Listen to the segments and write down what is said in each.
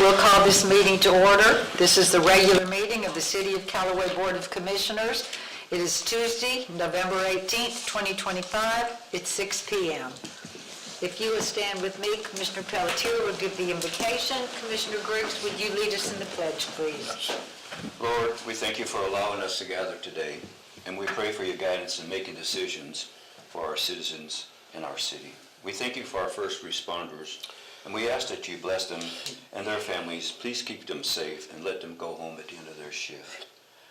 We'll call this meeting to order. This is the regular meeting of the City of Callaway Board of Commissioners. It is Tuesday, November 18th, 2025. It's 6 p.m. If you would stand with me, Commissioner Pelletier will give the invocation. Commissioner Griggs, would you lead us in the pledge, please? Yes. Lord, we thank you for allowing us to gather today, and we pray for your guidance in making decisions for our citizens in our city. We thank you for our first responders, and we ask that you bless them and their families. Please keep them safe and let them go home at the end of their shift.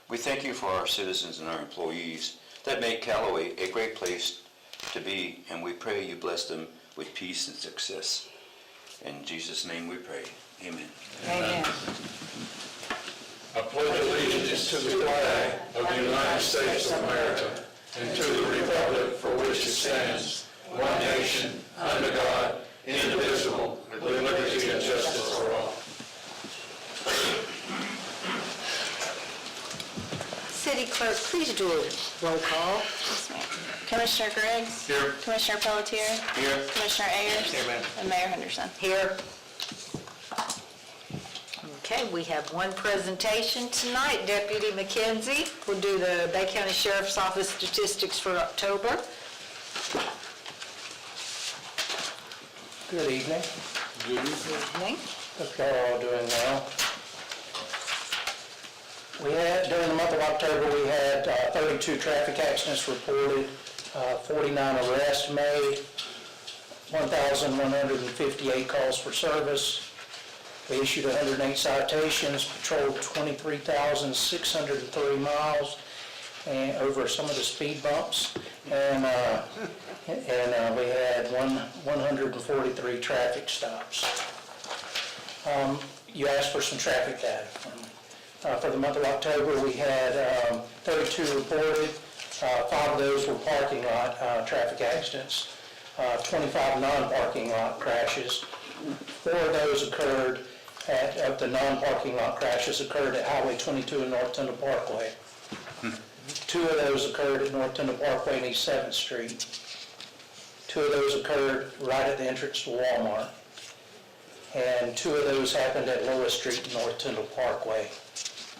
We thank you for our citizens and our employees that make Callaway a great place to be, and we pray you bless them with peace and success. In Jesus' name we pray. Amen. Amen. I pledge allegiance to the flag of the United States of America and to the republic for which it stands, one nation, under God, indivisible, with liberty and justice for all. City Clerk, please do a roll call. Yes, ma'am. Commissioner Griggs? Here. Commissioner Pelletier? Here. Commissioner Ayers? Here, ma'am. And Mayor Henderson. Here. Okay, we have one presentation tonight. Deputy McKenzie will do the Bay County Sheriff's Office statistics for October. Good evening. Good evening. Hope y'all are all doing well. During the month of October, we had 32 traffic accidents reported, 49 arrests made, 1,158 calls for service. We issued 108 citations, patrolled 23,603 miles and over some of the speed bumps, and we had 143 traffic stops. You asked for some traffic data. For the month of October, we had 32 reported. 5 of those were parking lot traffic accidents, 25 non-parking lot crashes. 4 of those occurred of the non-parking lot crashes occurred at Highway 22 and North Tyndall Parkway. 2 of those occurred at North Tyndall Parkway and East 7th Street. 2 of those occurred right at the entrance to Walmart. And 2 of those happened at Lois Street and North Tyndall Parkway.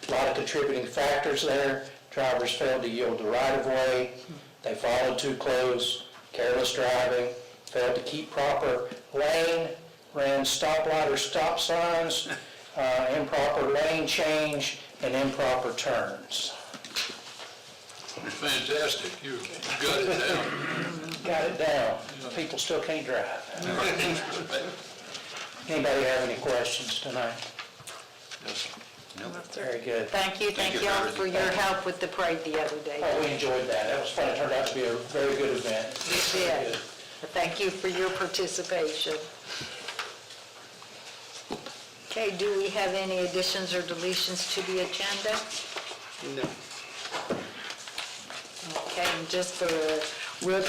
A lot of contributing factors there. Drivers failed to yield the right-of-way. They followed too close, careless driving, failed to keep proper lane, ran stoplight or stop signs, improper lane change, and improper turns. Fantastic. You got it down. Got it down. People still can't drive. Anybody have any questions tonight? Very good. Thank you all for your help with the parade the other day. Oh, we enjoyed that. That was fun. It turned out to be a very good event. It did. Thank you for your participation. Okay, do we have any additions or deletions to the agenda? No. Okay, and just for a real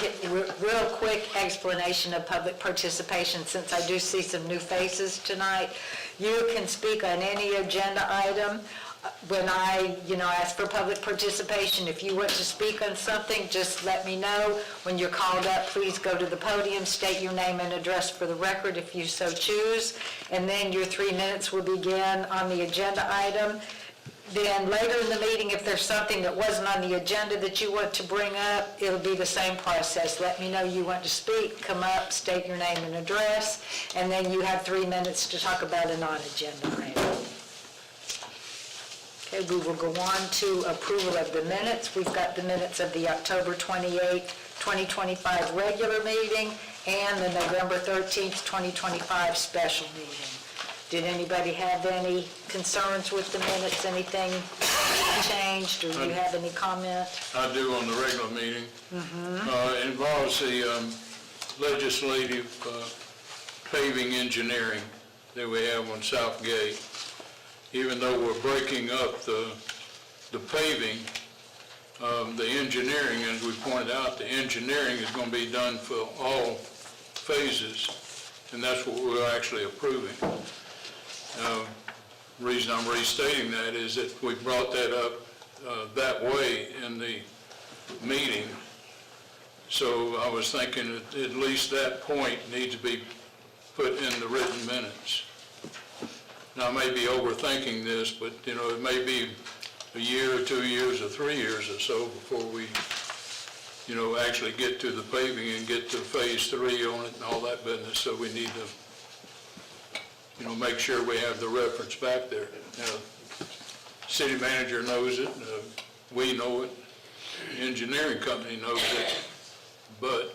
quick explanation of public participation, since I do see some new faces tonight, you can speak on any agenda item. When I ask for public participation, if you want to speak on something, just let me know. When you're called up, please go to the podium, state your name and address for the record if you so choose, and then your 3 minutes will begin on the agenda item. Then later in the meeting, if there's something that wasn't on the agenda that you want to bring up, it'll be the same process. Let me know you want to speak, come up, state your name and address, and then you have 3 minutes to talk about a non-agenda item. Okay, we will go on to approval of the minutes. We've got the minutes of the October 28th, 2025 regular meeting and the November 13th, 2025 special meeting. Did anybody have any concerns with the minutes, anything changed, or do you have any comment? I do on the regular meeting. It involves the legislative paving engineering that we have on Southgate. Even though we're breaking up the paving, the engineering, as we pointed out, the engineering is going to be done for all phases, and that's what we're actually approving. The reason I'm restating that is that we brought that up that way in the meeting. So I was thinking at least that point needs to be put in the written minutes. and I may be overthinking this, but, you know, it may be a year or 2 years or 3 years or so before we, you know, actually get to the paving and get to phase 3 on it and all that business, so we need to, you know, make sure we have the reference back there. City manager knows it, we know it, the engineering company knows it, but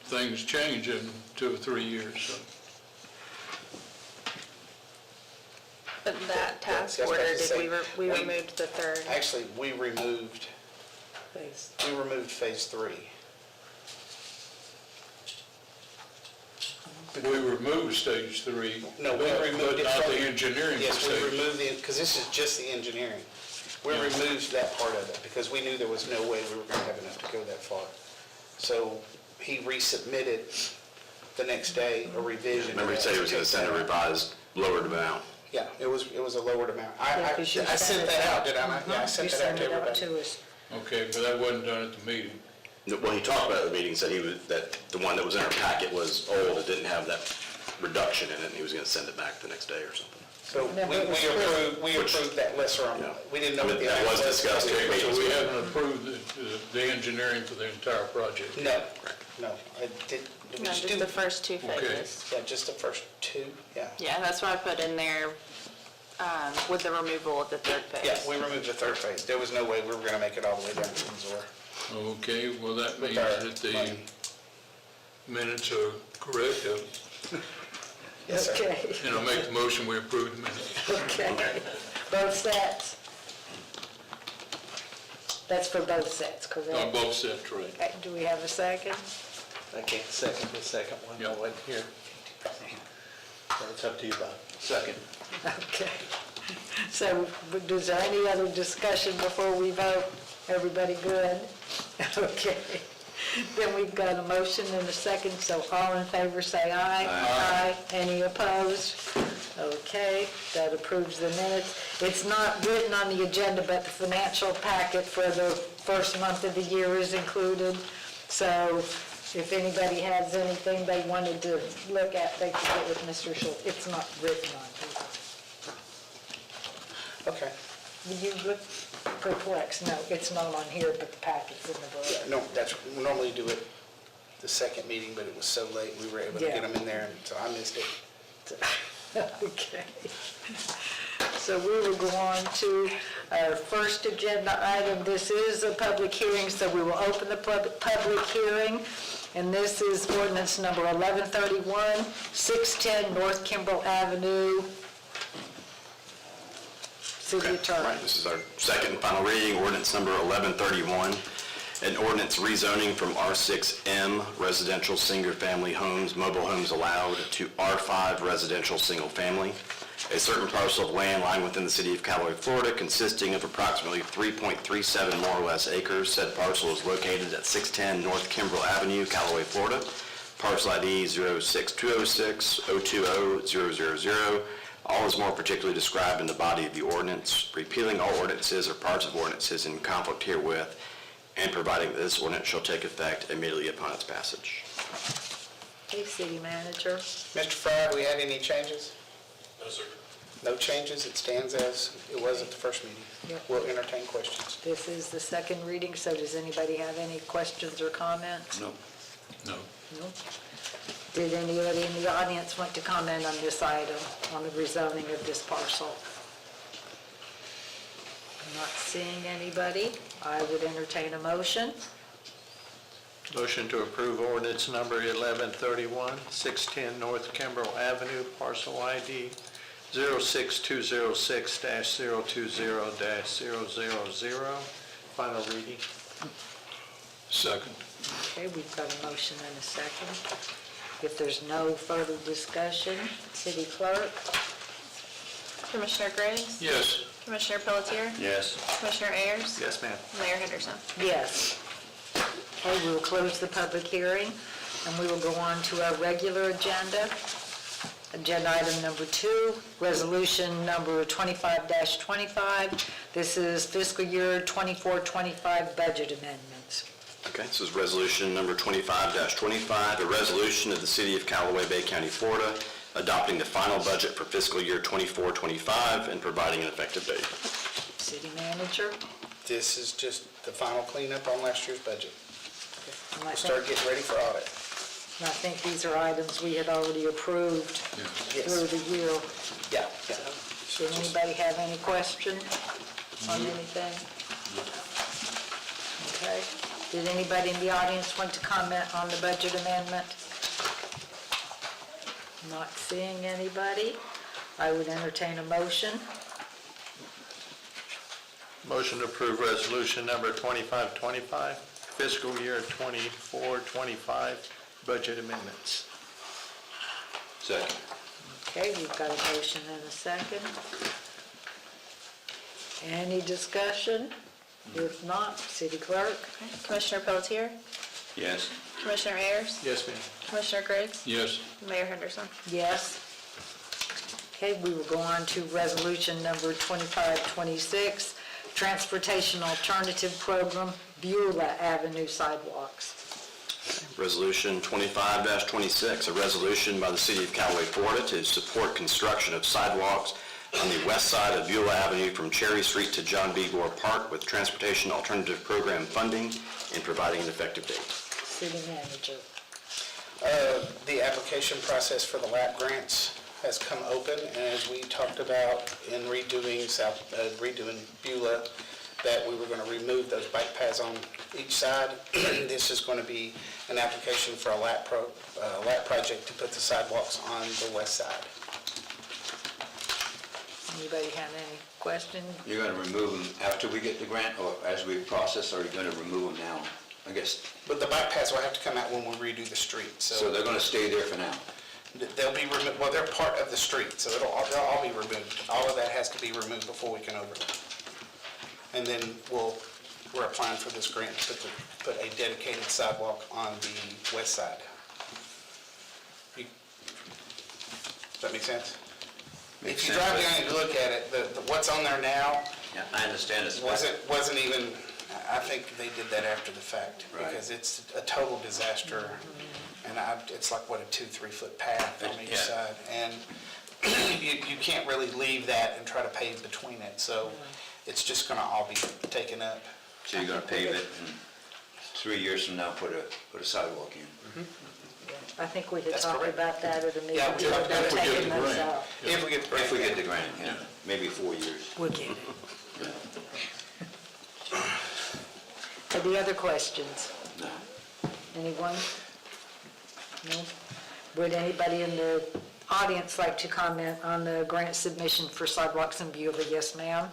things change in 2 or 3 years, so. But that task That's what I order, was did saying. we removed the third? Actually, we removed phase 3. We removed stage 3. No, we removed it But not from- the engineering for Yes, we stage. removed because this is just the engineering. We removed that part of it because we knew there was no way we were going to have enough to go that far. So he resubmitted the next day a revision. Remember he said he was going to send a revised, lowered amount. Yeah, it was a lowered amount. Yeah, I 'cause you I sent it that out, did I not? Yeah, I You sent that out sent to it out everybody. to us. Okay, but that wasn't done at the meeting. Well, he talked about it at the meeting, said that the one that was in our packet was old, it didn't have that reduction in it, and he was going to send it back the next day or something. So Yeah, we but it was we approved that lesser amount. We didn't know I what mean, the that amount was discussed. Okay, so we haven't approved the engineering for the entire project. No, I did we No, just do- the first 2 Okay. phases. Yeah, just the first 2, yeah. Yeah, that's what I put in there, with the removal of the third phase. Yeah, we removed the 3rd phase. There was no way we were going to make it all the way down to Windsor. Okay, well, that means our that the money. minutes are correct, Yes, sir. Okay, and I'll make the motion, we approve the minutes. okay. Both sets? That's for both sets, On correct? both sets, right. Okay, do we have a second? I can't second the second one, I Yep. wasn't here. So it's up to you, Bob. Second. Okay. So, is there any other discussion before we vote? Everybody good? Okay. Then we've got a motion and a second, so all in favor say aye. Aye. Any opposed? Okay, that approves the minutes. It's not written on the agenda, but the financial packet for the first month of the year is included. So if anybody has anything they wanted to look at, they can get with Mr. Schultz. It's not written on Okay. here. You look perplexed. No, it's not on here, but the packet's in the Yeah, book. no, we normally do it the second meeting, but it was so late, we were able to Yeah. get them in there, and so I missed it. Okay. So we will go on to our first agenda item. This is a public hearing, so we will open the public hearing. And this is ordinance number 1131, 610 North Kimball Avenue. City Okay, Attorney. right, this is our second and final reading, ordinance number 1131, an ordinance rezoning from R6M residential single-family homes, mobile homes allowed, to R5 residential single-family. A certain parcel of land lying within the city of Callaway, Florida, consisting of approximately 3.37 more or less acres. Said parcel is located at 610 North Kimball Avenue, Callaway, Florida. Parcel ID 06206-020-000. All is more particularly described in the body of the ordinance, repealing all ordinances or parts of ordinances in conflict herewith, and providing that this ordinance shall take effect immediately upon its passage. Hey, City Manager. Mr. Fry, do we have any changes? No, sir. No changes, it stands as it was at the first meeting. Yep. We'll entertain questions. This is the second reading, so does anybody have any questions or comments? No. No. No. Did anybody in the audience want to comment on this item, on the rezoning of this parcel? I'm not seeing anybody. I would entertain a motion. Motion to approve ordinance number 1131, 610 North Kimbrell Avenue, parcel ID 06206-020-000, final reading. Second. Okay, we've got a motion and a second. If there's no further discussion, City Clerk? Commissioner Griggs? Yes. Commissioner Pelletier? Yes. Commissioner Ayers? Yes, ma'am. Mayor Henderson? Yes. Okay, we will close the public hearing, and we will go on to our regular agenda. Agenda item number 2, resolution number 25-25. This is fiscal year 24-25 budget amendments. Okay, this is resolution number 25-25, a resolution of the City of Callaway Bay County, Florida, adopting the final budget for fiscal year 24-25, and providing an effective date. City manager? This is just the final cleanup on last year's budget. And I We'll think- start getting ready for audit. and I think these are items we had already approved through the year. Yeah. Did anybody have any question on anything? Okay. Did anybody in the audience want to comment on the budget amendment? Not seeing anybody. I would entertain a motion. Motion to approve resolution number 2525, fiscal year 24-25, budget amendments. Second. Okay, we've got a motion and a second. Any discussion? If not, city clerk? Commissioner Pelletier, Yes. Commissioner Ayers, Yes, ma'am. Commissioner Griggs, Yes. Mayor Henderson. Yes. Okay, we will go on to resolution number 2526, Transportation Alternative Program, Beulah Avenue Sidewalks. Resolution 25-26, a resolution by the City of Callaway, Florida to support construction of sidewalks on the west side of Beulah Avenue from Cherry Street to John B. Gore Park with Transportation Alternative Program funding and providing an effective date. City manager. The application process for the LAP grants has come open, and as we talked about in redoing Beulah, that we were going to remove those bike paths on each side. This is going to be an application for a LAP project to put the sidewalks on the west side. Anybody have any question? You're going to remove them after we get the grant, or as we process, or are you going to remove them now? I guess, But the bike paths will have to come out when we redo the street, so they're going to stay there for now? they'll be removed, well, they're part of the street, so they'll all be removed. All of that has to be removed before we can overlay. And then we're applying for this grant to put a dedicated sidewalk on the west side. Does that make sense? Makes If you sense, drive but- down and look at it, what's on there now Yeah, I understand it's. wasn't even, I think they did that after the fact. Right. Because it's a total disaster, and it's like, what, a 2-3 foot path on each Yeah. side. And you can't really leave that and try to pave between it, so it's just gonna all be taken up. So you're going to pave it, and 3 years from now, put a sidewalk in? I think we had That's talked correct. about that at a meeting. Yeah, we talked about it. If we get Taking the those grant. out. If we get the grant. If we get the grant, yeah, maybe 4 years. We'll get it. Any other questions? No. Anyone? No? Would anybody in the audience like to comment on the grant submission for sidewalks in Beulah? Yes, ma'am?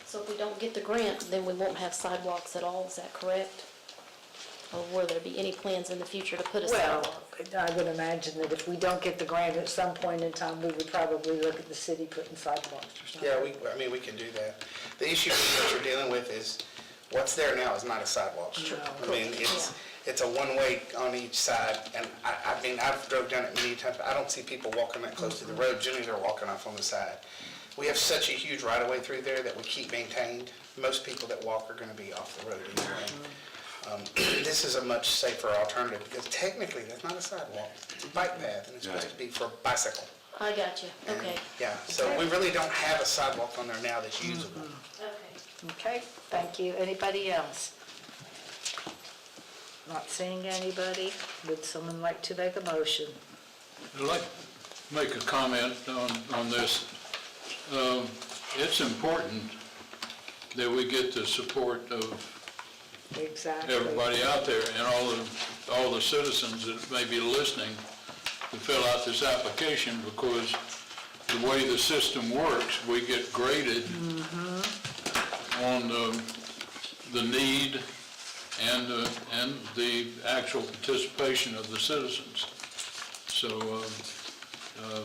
So if we don't get the grant, then we won't have sidewalks at all, is that correct? Or will there be any plans in the future to put a Well, sidewalk? I would imagine that if we don't get the grant at some point in time, we would probably look at the city putting sidewalks or something. Yeah, we can do that. The issue that you're dealing with is, what's there now is not a sidewalk. I mean, it's a one-way on each side, and I mean, I've drove down it many times, I don't see people walking that close to the road, generally they're walking off on the side. We have such a huge right-of-way through there that we keep maintained. Most people that walk are gonna be off the road anyway. This is a much safer alternative, because technically, that's not a sidewalk, it's a bike path, and it's supposed to be for a bicycle. I got you, And, okay, Yeah, so we really don't have a sidewalk on there now that's usable. okay. Okay, thank you. Anybody else? Not seeing anybody. Would someone like to make a motion? I'd like to make a comment on this. It's important that we get the support of Exactly. everybody out there and all the citizens that may be listening to fill out this application, because the way the system works, we get graded on the need and the actual participation of the citizens. So I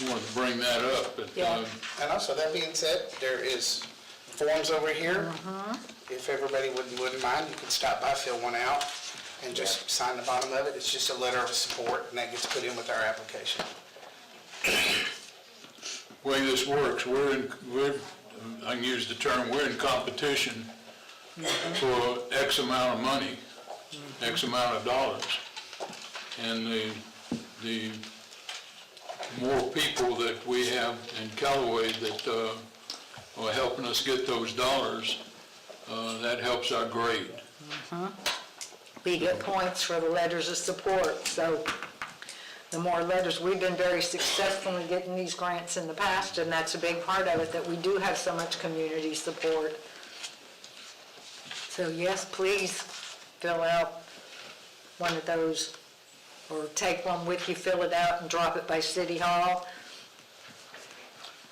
wanted to bring that up. But, Yeah. And also, that being said, there is forms over here. If everybody wouldn't mind, you could stop by, fill one out, and just sign the bottom of it. It's just a letter of support, and that gets put in with our application. way this works, I can use the term, we're in competition for X amount of money. X amount of dollars. And the more people that we have in Callaway that are helping us get those dollars, that helps our grade. We get points for the letters of support, so the more letters, we've been very successful in getting these grants in the past, and that's a big part of it, that we do have so much community support. So yes, please fill out one of those, or take one with you, fill it out and drop it by City Hall.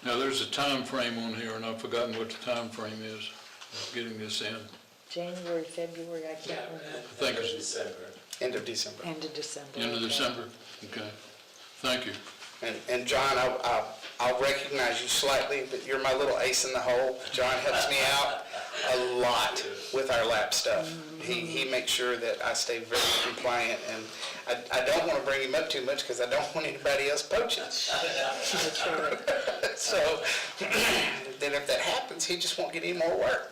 Now, there's a time frame on here, and I've forgotten what the time frame is, of getting this in. January, February, I can't remember, I think it's End of December. end of December. end of okay. December. Okay, thank you. And John, I'll recognize you slightly, but you're my little ace in the hole. John helps me out a lot with our lap stuff. He makes sure that I stay very compliant, and I don't want to bring him up too much because I don't want anybody else poaching. That's right. So then if that happens, he just won't get any more work.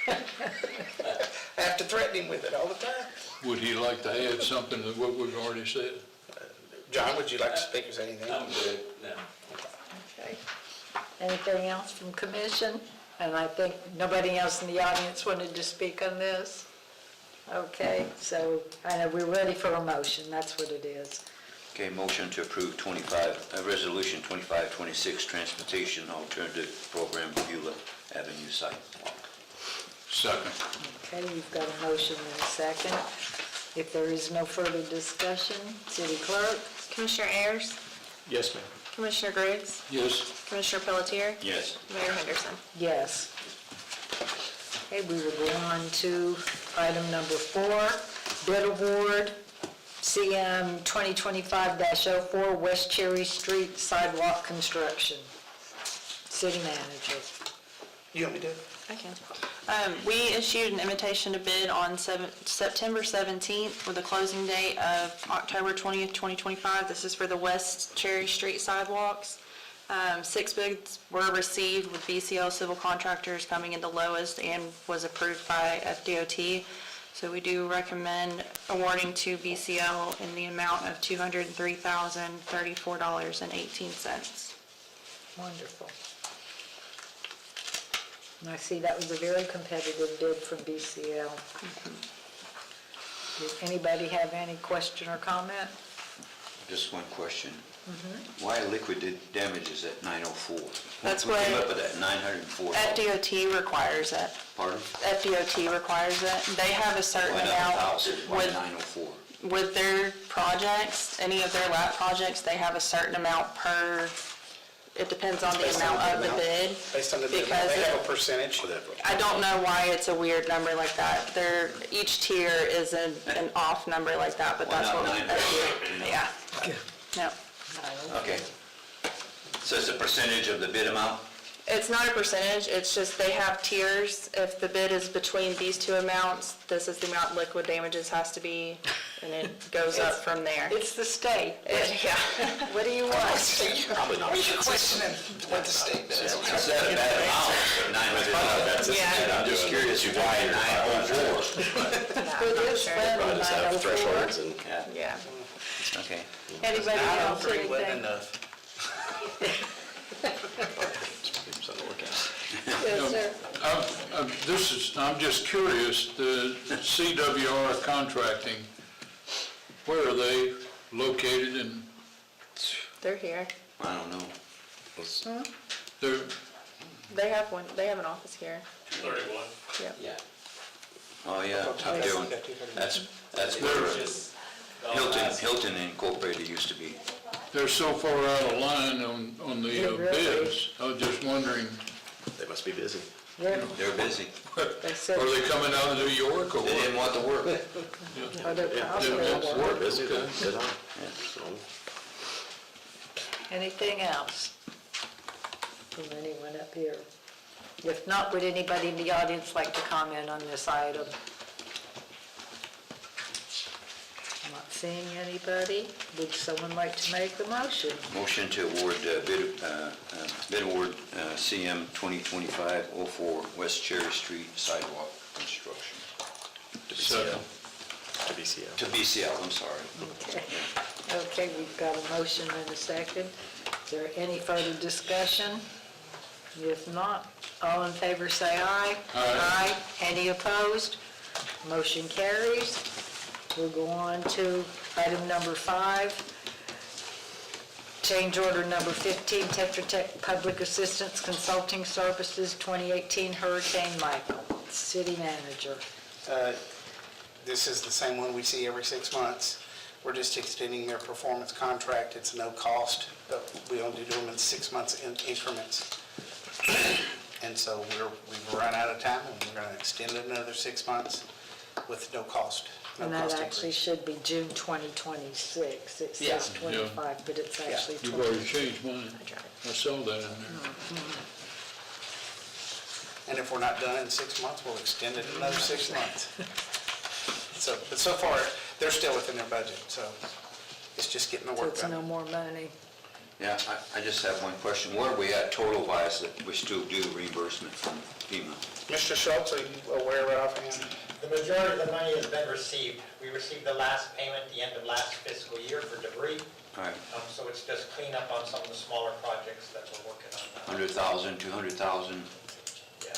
I have to threaten him with it all the time. Would he like to add something to what we've already said? John, would you like to speak or say anything? Okay. Anything else from commission? And I think nobody else in the audience wanted to speak on this? Okay, so I know we're ready for a motion, that's what it is. Okay, motion to approve Resolution 2526, Transportation Alternative Program, Beulah Avenue Sidewalk. Second. Okay, you've got a motion and a second. If there is no further discussion, City Clerk? Commissioner Ayers, Yes, ma'am. Commissioner Griggs, Yes. Commissioner Pelletier, Yes. Mayor Henderson. Yes. Okay, we will go on to item number 4, bid award, CM 2025-04, West Cherry Street sidewalk construction. City Manager. You want me to? I can. We issued an invitation to bid on September 17th with a closing date of October 20th, 2025. This is for the West Cherry Street sidewalks. 6 bids were received, with BCL Civil Contractors coming in the lowest and was approved by FDOT. So we do recommend awarding to BCL in the amount of $203,034.18. Wonderful. And I see that was a very competitive bid from BCL. Did anybody have any question or comment? Just one question. Why liquidated damages at 904? That's We came what- up with that 904. FDOT requires it. Pardon? FDOT requires it. They have a certain Why not amount 1,000? Why with 904? with their projects, any of their lap projects, they have a certain amount per, it depends on the Based on amount the of the amount? bid. Based on the bid, Because they have a percentage. I don't know why it's a weird number like that. Each tier is an off number like that, but Why that's not what. 900? Yeah. No. Okay. So it's a percentage of the bid amount? It's not a percentage, it's just they have tiers. If the bid is between these two amounts, this is the amount liquid damages has to be, and it goes up from there. It's the state. Yeah. What do you want? Probably not. You're questioning what the state does. Is that a bad amount? 900? Yeah. I'm just curious why 904? It is well Probably just have 904. thresholds and. Yeah. Okay. Anybody else, anything? Yes, sir. I'm just curious, the CWR contracting, where are they located, and They're here. I don't know. they're, They have an office here. 31. Yeah. Oh, yeah, up there. That's where Hilton Incorporated used to be. they're so far out of line on the bids. I was just wondering, They must be busy. Yeah, They're busy. they said, are they coming out of New York or They didn't what? want the work. or they're probably Yeah, at yeah. work. Busy, Okay. good on. So, Anything else from anyone up here? If not, would anybody in the audience like to comment on this item? I'm not seeing anybody. Would someone like to make the motion? Motion to award bid award CM 2025-04 West Cherry Street sidewalk construction. Second. BCL. To BCL, I'm sorry. Okay. Okay, we've got a motion and a second. Is there any further discussion? If not, all in favor say aye. Aye. Any opposed? Motion carries. We'll go on to item number 5. Change order number 15, Tetra Tech Public Assistance Consulting Services, 2018 Hurricane Michael. City Manager. This is the same one we see every 6 months. We're just extending their performance contract. It's no cost, but we only do them in 6 months increments. And so we've run out of time, and we're going to extend it another 6 months with no cost. No And that cost actually increase. should be June 2026. It Yeah. says 25, but it's actually You've 20. already changed mine. I saw that in there. And if we're not done in 6 months, we'll extend it another 6 months. But so far, they're still within their budget, so it's just getting the So work it's no done. more money. Yeah, I just have one question. Where are we at total-wise that we still do reimbursement from FEMA? Mr. Schultz, are you aware of it offhand? The majority of the money has been received. We received the last payment at the end of last fiscal year for debris, All right, so it's just cleanup on some of the smaller projects that we're working on now. 100,000, 200,000? Yeah.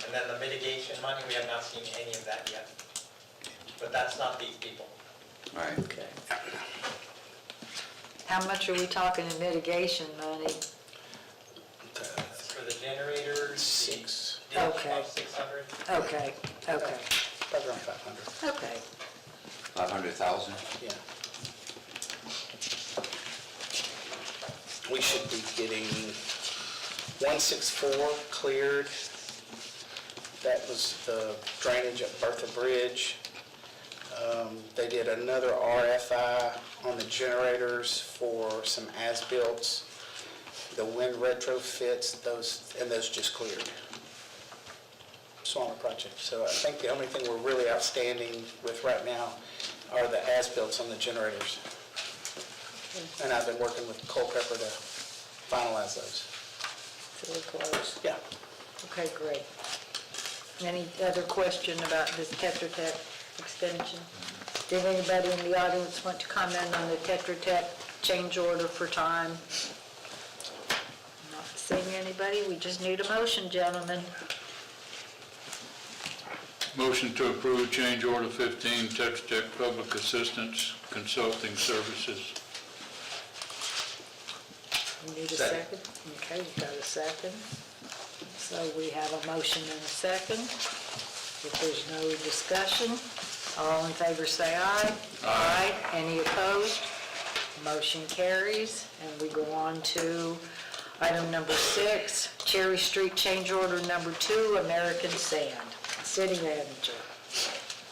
And then the mitigation money, we have not seen any of that yet. But that's not these people. All right. Okay. How much are we talking in mitigation money? For the generators, Six. Okay. about 600. Okay, okay, Probably around 500, okay. 500,000? yeah. We should be getting 164 cleared. That was the drainage at Bertha Bridge. They did another RFI on the generators for some as-builts. The wind retrofits, those just cleared. Smaller projects. So I think the only thing we're really outstanding with right now are the as-builts on the generators. And I've been working with Culpeper to finalize those. So we're close. Yeah. Okay, great. Any other question about this Tetra Tech extension? Did anybody in the audience want to comment on the Tetra Tech change order for time? Not seeing anybody, we just need a motion, gentlemen. Motion to approve change order 15, Tetra Tech Public Assistance Consulting Services. We need a second? Okay, we've got a second. So we have a motion and a second. If there's no discussion, all in favor say aye. Aye. Any opposed? Motion carries. And we go on to item number 6, Cherry Street change order number 2, American Sand. City Manager.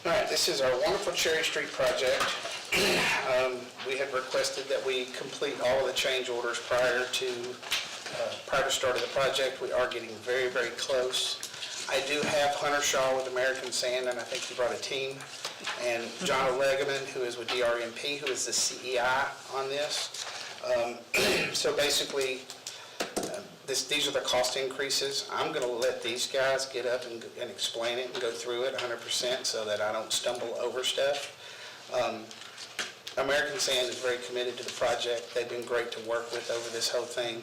All right, this is our wonderful Cherry Street project. We had requested that we complete all of the change orders prior to start of the project. We are getting very, very close. I do have Hunter Shaw with American Sand, and I think he brought a team, and John O'Legaman, who is with DRMP, who is the CEI on this. So basically, these are the cost increases. I'm going to let these guys get up and explain it and go through it 100% so that I don't stumble over stuff. American Sand is very committed to the project. They've been great to work with over this whole thing.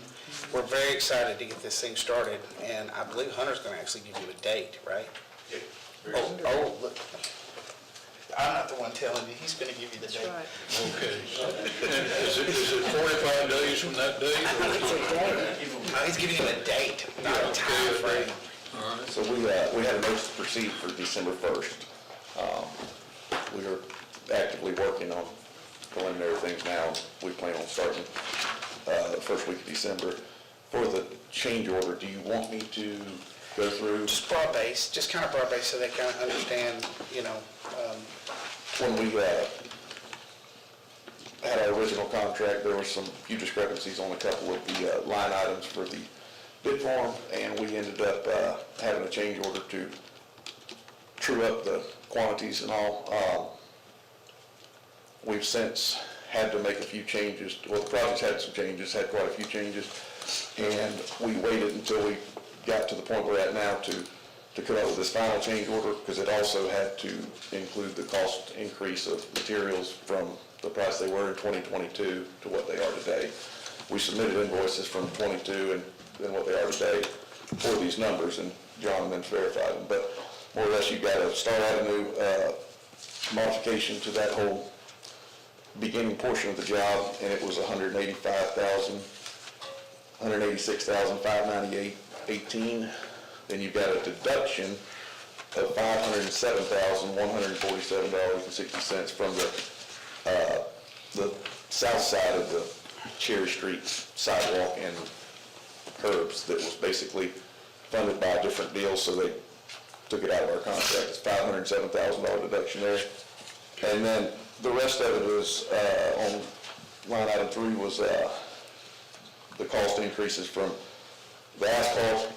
We're very excited to get this thing started, and I believe Hunter's going to actually give you a date, right? Oh, look. I'm not the one telling you. He's going to give you the date. That's right. Okay. And is it 45 days from that date? It's a day. No, he's giving you a date, not a time frame. All right. So we had a notice to proceed for December 1st. We are actively working on preliminary things now. We plan on starting the first week of December. For the change order, do you want me to go through? Just broad base, just kind of broad base so they kind of understand, When we had our original contract, there were some few discrepancies on a couple of the line items for the bid form, and we ended up having a change order to true up the quantities and all. We've since had to make a few changes. Well, the project's had some changes, had quite a few changes, and we waited until we got to the point we're at now to to come up with this final change order, because it also had to include the cost increase of materials from the price they were in 2022 to what they are today. We submitted invoices from 22 and then what they are today for these numbers, and John then verified them. But more or less, you've got to start out a new modification to that whole beginning portion of the job, and it was $186,598.18. Then you've got a deduction of $507,147.60 from the south side of the Cherry Street sidewalk and curbs that was basically funded by a different deal, so they took it out of our contract. It's $507,000 deduction there. And then the rest of it is, on line item 3 was the cost increases from the asphalt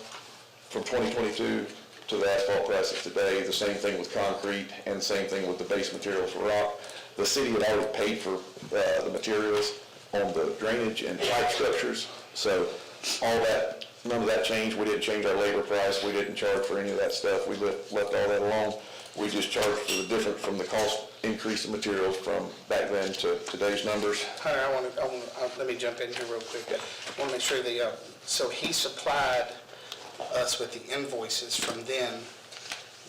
from 2022 to the asphalt prices today. The same thing with concrete and the same thing with the base materials for rock. The city had already paid for the materials on the drainage and pipe structures, so all that, none of that changed. We didn't change our labor price. We didn't charge for any of that stuff. We left all that alone. We just charged for the difference from the cost increase of materials from back then to today's numbers. Hunter, let me jump in here real quick. I want to make sure so he supplied us with the invoices from then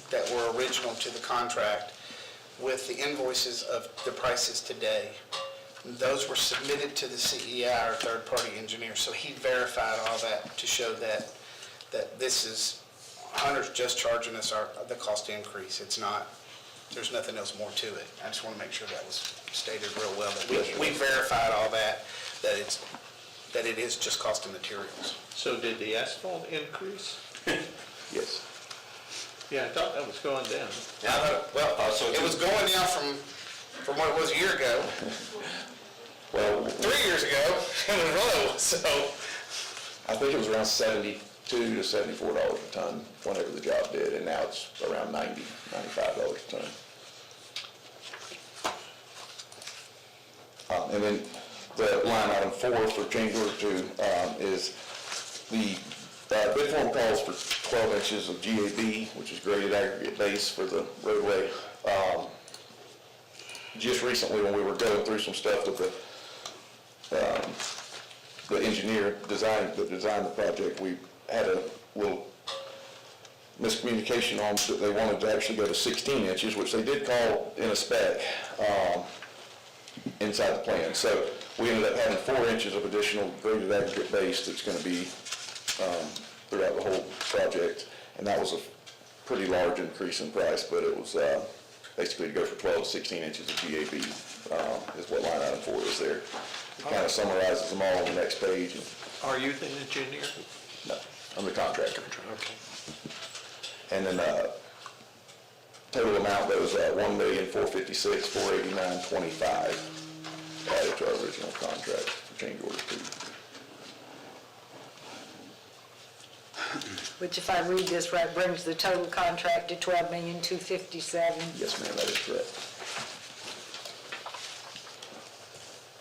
that were original to the contract with the invoices of the prices today. Those were submitted to the CEI, our third-party engineer, so he verified all that to show that this is, Hunter's just charging us the cost increase. It's not, there's nothing else more to it. I just want to make sure that was stated real well, that we verified all that it is just cost of materials. So did the asphalt increase? Yes. Yeah, I thought that was going down. It was going down from what it was a year ago. Well, 3 years ago, it was low, so. I think it was around $72 to $74 a ton whenever the job did, and now it's around $90, $95 a ton. And then the line item 4 for change order 2 is the bid form calls for 12 inches of GAB, which is graded aggregate base for the roadway. Just recently, when we were going through some stuff with the engineer that designed the project, we had a little miscommunication on that they wanted to actually go to 16 inches, which they did call in a spec inside the plan. So we ended up having 4 inches of additional graded aggregate base that's going to be throughout the whole project, and that was a pretty large increase in price, but it was basically to go from 12 to 16 inches of GAB is what line item 4 is there. It kind of summarizes them all on the next page. Are you the engineer? No, I'm the contractor. Okay. And then total amount that was $1,456,489.25 added to our original contract for change order 2. Which, if I read this right, brings the total contract to $12,257,000, Yes, ma'am, that is correct.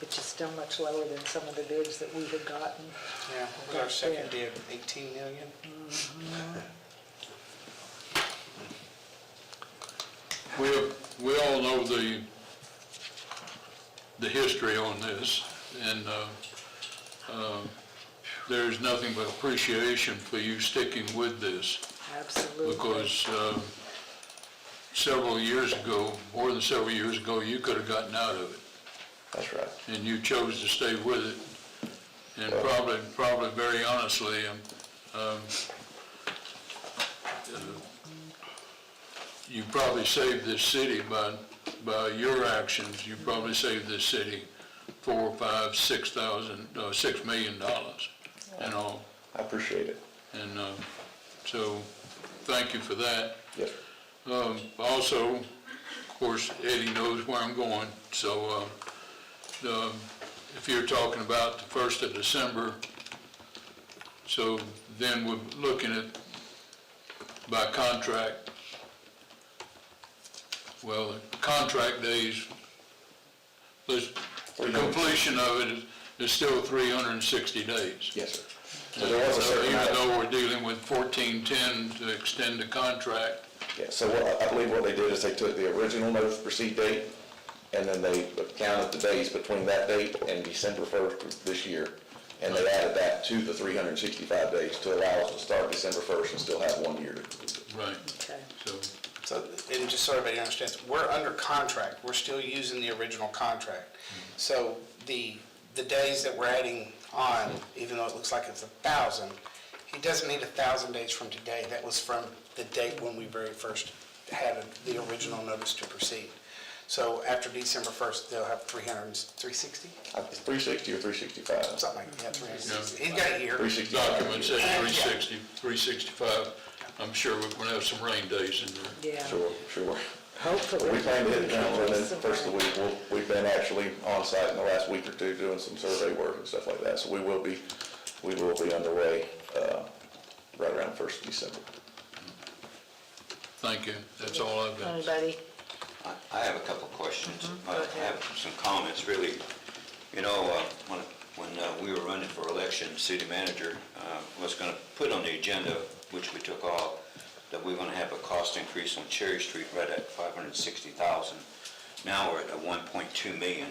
which is still much lower than some of the bids that we had gotten. Yeah, what was our second bid, 18 million? We all know the history on this, and there's nothing but appreciation for you sticking with this, Absolutely. because several years ago, more than several years ago, you could have gotten out of it, That's right. and you chose to stay with it. And probably very honestly, you probably saved this city by your actions. You probably saved this city $4, $5, $6 million, and all. I appreciate it. And so, thank you for that. Yes, sir. Also, of course, Eddie knows where I'm going, so if you're talking about the 1st of December, so then we're looking at, by contract, well, the contract days, the completion of it is still 360 days. Yes, sir. So there was a certain Even amount of- though we're dealing with 1410 to extend the contract, Yeah, so I believe what they did is they took the original notice to proceed date, and then they counted the days between that date and December 1st of this year, and they added that to the 365 days to allow us to start December 1st and still have 1 year to complete it. right, Okay. so, So, and just so everybody understands, we're under contract, we're still using the original contract. So the days that we're adding on, even though it looks like it's 1,000, he doesn't need 1,000 days from today. That was from the date when we very first had the original notice to proceed. So after December 1st, they'll have 360, It's 360 or 365. something like that, 360. He's got a year. 365. document says 360, 365. I'm sure we're going to have some rain days in there. Yeah, Sure. hopefully. We plan to hit the ground running first of the week. We've been actually on site in the last week or two doing some survey work and stuff like that. So we will be underway right around 1st of December. Thank you, that's all I've got. Anybody? I have a couple of questions. I Go ahead. have some comments, really. You know, when we were running for election, the city manager was going to put on the agenda, which we took off, that we're going to have a cost increase on Cherry Street right at $560,000. Now we're at 1.2 million.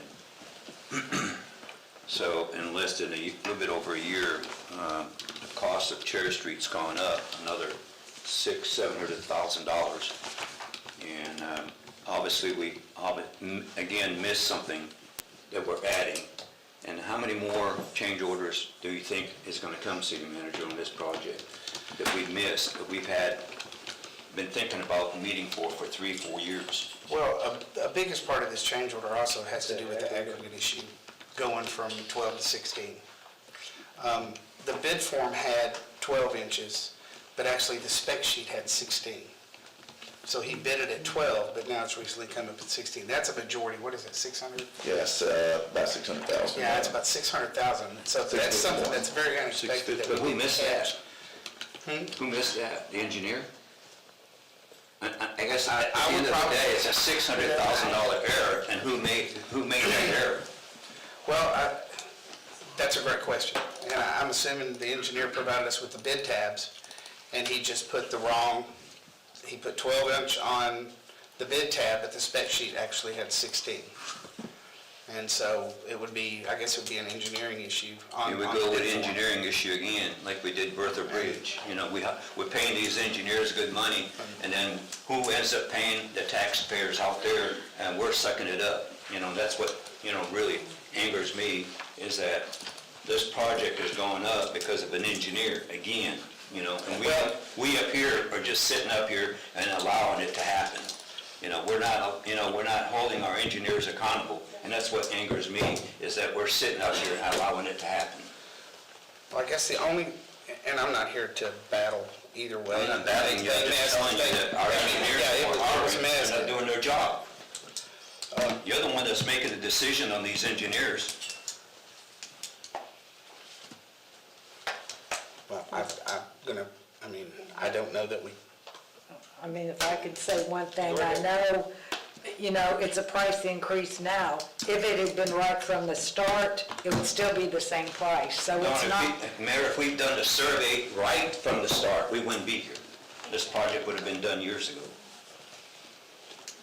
So in less than a little bit over a year, the cost of Cherry Street's gone up another $700,000. And obviously we again missed something that we're adding. And how many more change orders do you think is going to come, city manager, on this project that we've missed, that we've been thinking about meeting for 3-4 years? Well, a biggest part of this change order also has to do with the aggregate issue, going from 12 to 16. The bid form had 12 inches, but actually the spec sheet had 16. So he bid it at 12, but now it's recently come up at 16. That's a majority, what is it, 600? Yes, about 600,000. Yeah, it's about 600,000. So that's something that's very unexpected. that But we who missed that? Hmm? Who missed that? The engineer? I guess I at the would end of the probably- day, it's a $600,000 error, and who made that error? Well, that's a great question. And I'm assuming the engineer provided us with the bid tabs, and he just put he put 12 inch on the bid tab, but the spec sheet actually had 16. And so it would be, I guess it would be an engineering issue on Here we the go with bid form. engineering issue again, like we did Bertha Bridge. You know, we're paying these engineers good money, and then who ends up paying the taxpayers out there, and we're sucking it up. You know, that's what, really angers me, is that this project is going up because of an engineer, again, and we up here are just sitting up here and allowing it to happen. We're not holding our engineers accountable, and that's what angers me, is that we're sitting up here and allowing it to happen. Well, I guess the only, and I'm not here to battle either way. I'm not battling you, I'm just telling you that our engineers Yeah, it was messed. are not doing their job. You're the one that's making the decision on these engineers. Well, I don't know that we, I mean, if I could say one thing, I know, it's a price increase now. If it had been right from the start, it would still be the same price, so it's not. Mayor, if we'd done the survey right from the start, we wouldn't be here. This project would have been done years ago.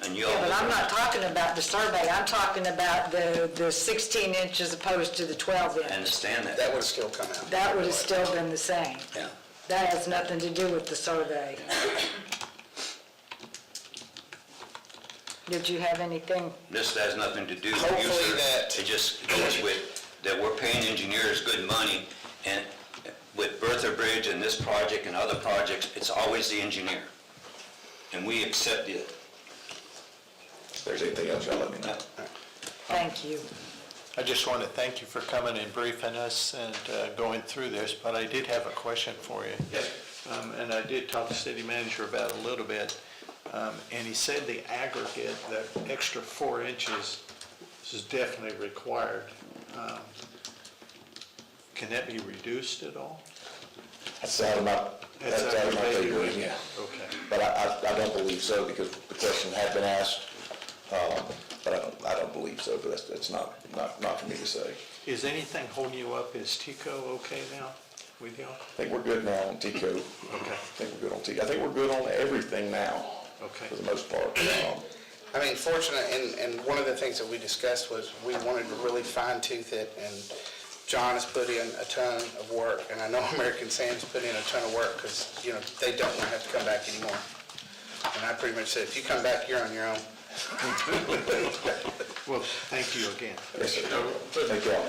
And you all. Yeah, but I'm not talking about the survey, I'm talking about the 16 inches opposed to the 12 I inch. understand that. that would have still come out. That would have still been the same. Yeah. That has nothing to do with the survey. Did you have anything? This has nothing to do with you, Hopefully sir. that- It just goes with, that we're paying engineers good money, and with Bertha Bridge and this project and other projects, it's always the engineer. And we accept it. If there's anything else, y'all let me know. Thank you. I just want to thank you for coming and briefing us and going through this, but I did have a question for you. Yes. And I did talk to the city manager about it a little bit, and he said the aggregate, the extra 4 inches is definitely required. Can that be reduced at all? That's out of my pay grade, yeah. Okay. But I don't believe so, because the question had been asked, but I don't believe so, but it's not for me to say. Is anything holding you up? Is Tico okay now? with y'all? I think we're good now on TCO. Okay. I think we're good on TCO. I think we're good on everything now, Okay. for the most part. I mean, fortunate, and one of the things that we discussed was we wanted to really fine tooth it, and John has put in a ton of work, and I know American Sam's put in a ton of work, because, you know, they don't want to have to come back anymore. And I pretty much said, if you come back, you're on your own. Well, thank you again. Yes, sir. Thank y'all.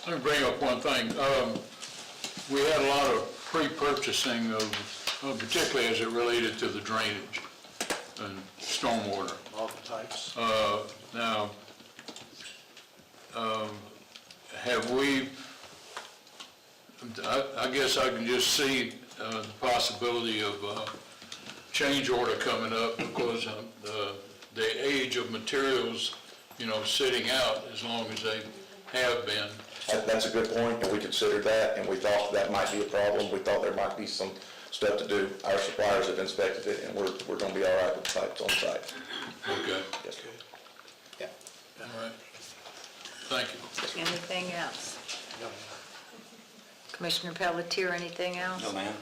Let me bring up one thing. We had a lot of pre-purchasing of, particularly as it related to the drainage and stormwater. All the types. Now, have we, I guess I can just see the possibility of change order coming up because of the age of materials, you know, sitting out as long as they have been. That's a good point, and we considered that, and we thought that might be a problem. We thought there might be some stuff to do. Our suppliers have inspected it, and we're gonna be all right with the pipes on site. Okay, Yes, sir. Yeah. all right. Thank you. Anything else? Commissioner Pelletier, anything else? No, ma'am.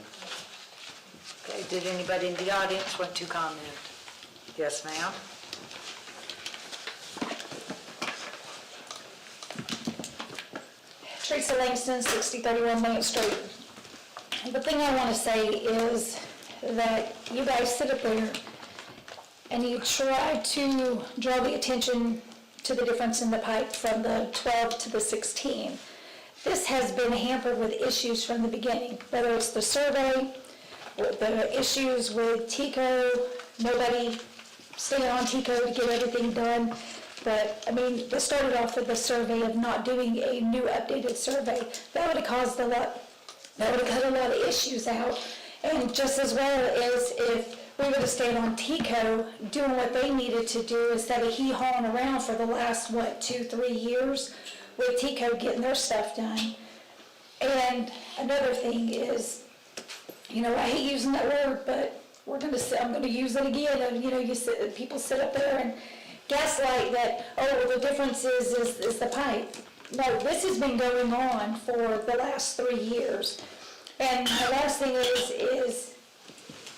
Okay, did anybody in the audience want to comment? Yes, ma'am? Teresa Langston, 6031 Main Street. The thing I want to say is that you guys sit up there and you try to draw the attention to the difference in the pipe from the 12 to the 16. This has been hampered with issues from the beginning, whether it's the survey, with the issues with TICO, nobody staying on TICO to get everything done. But, I mean, this started off with the survey of not doing a new updated survey. That would have caused a lot, that would have cut a lot of issues out. And just as well as if we would have stayed on TICO doing what they needed to do instead of hee-hawing around for the last, 2-3 years with TICO getting their stuff done. And another thing is, you know, I hate using that word, but I'm gonna use it again. And, you know, people sit up there and gaslight that, oh, well, the difference is the pipe. No, this has been going on for the last 3 years. And the last thing is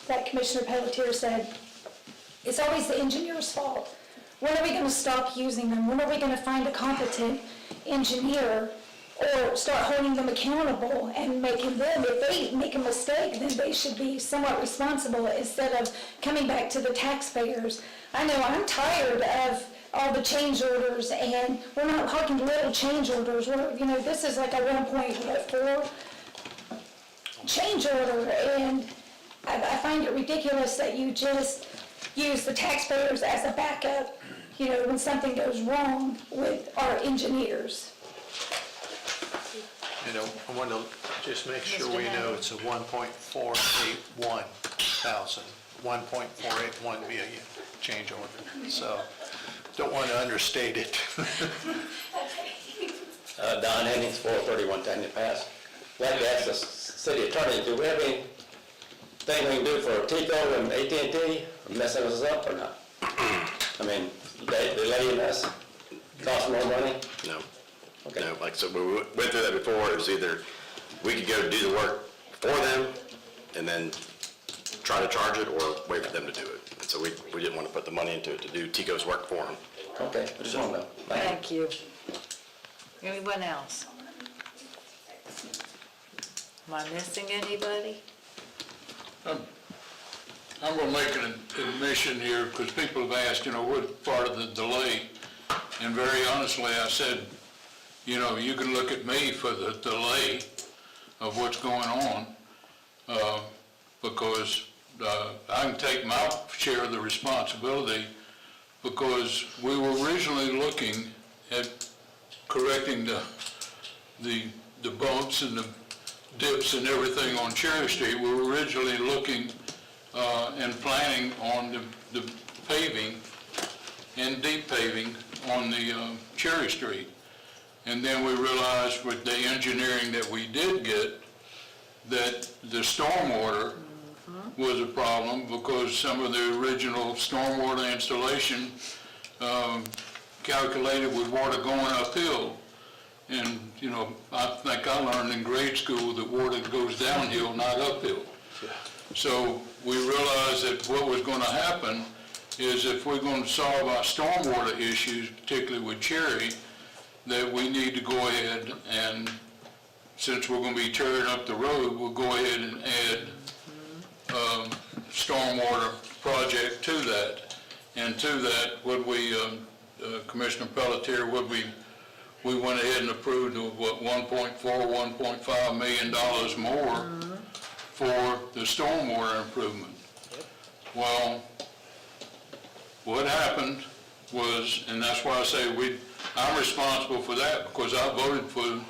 that Commissioner Pelletier said, it's always the engineer's fault. When are we gonna stop using them? When are we gonna find a competent engineer or start holding them accountable and making them, if they make a mistake, then they should be somewhat responsible instead of coming back to the taxpayers. I know I'm tired of all the change orders, and we're not talking little change orders. You know, this is like a 1.4 change order, and I find it ridiculous that you just use the taxpayers as a backup, you know, when something goes wrong with our engineers. You know, I want to just make sure we know it's a 1.481 thousand, 1.481 million change order. So, don't want to understate it. Don Hennings, 431 Tanya Pass. I'd like to ask the city attorney, do we have anything we can do for TICO and AT&T messing us up or not? I mean, they delaying us, cost more money? No. Okay. No, like, so we went through that before. It was either we could go do the work for them and then try to charge it, or wait for them to do it. And so we didn't want to put the money into it to do TICO's work for them. Okay, I just want to know. Thank you. Anyone else? Am I missing anybody? I'm going to make an admission here, because people have asked, you know, what part of the delay? And very honestly, I said, you know, you can look at me for the delay of what's going on, because I can take my share of the responsibility, because we were originally looking at correcting the bumps and the dips and everything on Cherry Street. We were originally looking and planning on the paving and deep paving on the Cherry Street. And then we realized with the engineering that we did get, that the stormwater was a problem, because some of the original stormwater installation calculated with water going uphill. And, I think I learned in grade school that water goes downhill, not uphill. So we realized that what was going to happen is if we're going to solve our stormwater issues, particularly with Cherry, that we need to go ahead and, since we're going to be tearing up the road, we'll go ahead and add stormwater project to that. And to that, Commissioner Pelletier, we went ahead and approved of $1.5 million more for the stormwater improvement. Well, what happened was, and that's why I say I'm responsible for that, because I voted for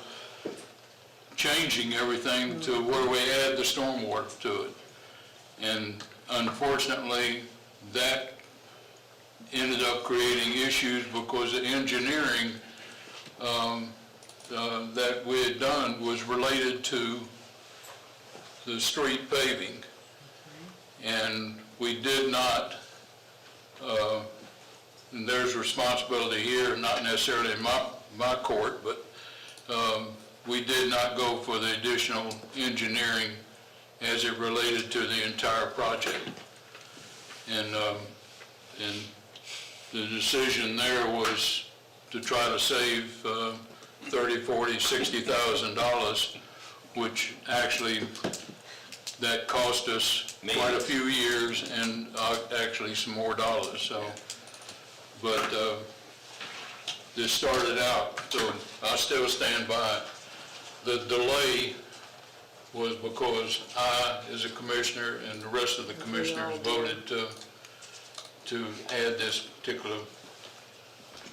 changing everything to where we add the stormwater to it. And unfortunately, that ended up creating issues because the engineering that we had done was related to the street paving. And we did not, and there's responsibility here, not necessarily in my court, but we did not go for the additional engineering as it related to the entire project. And the decision there was to try to save $30,000, $40,000, $60,000, which actually, that cost us quite a few years and actually some more dollars, so. But this started out, so I still stand by it. The delay was because I, as a commissioner, and the rest of the commissioners voted to add this particular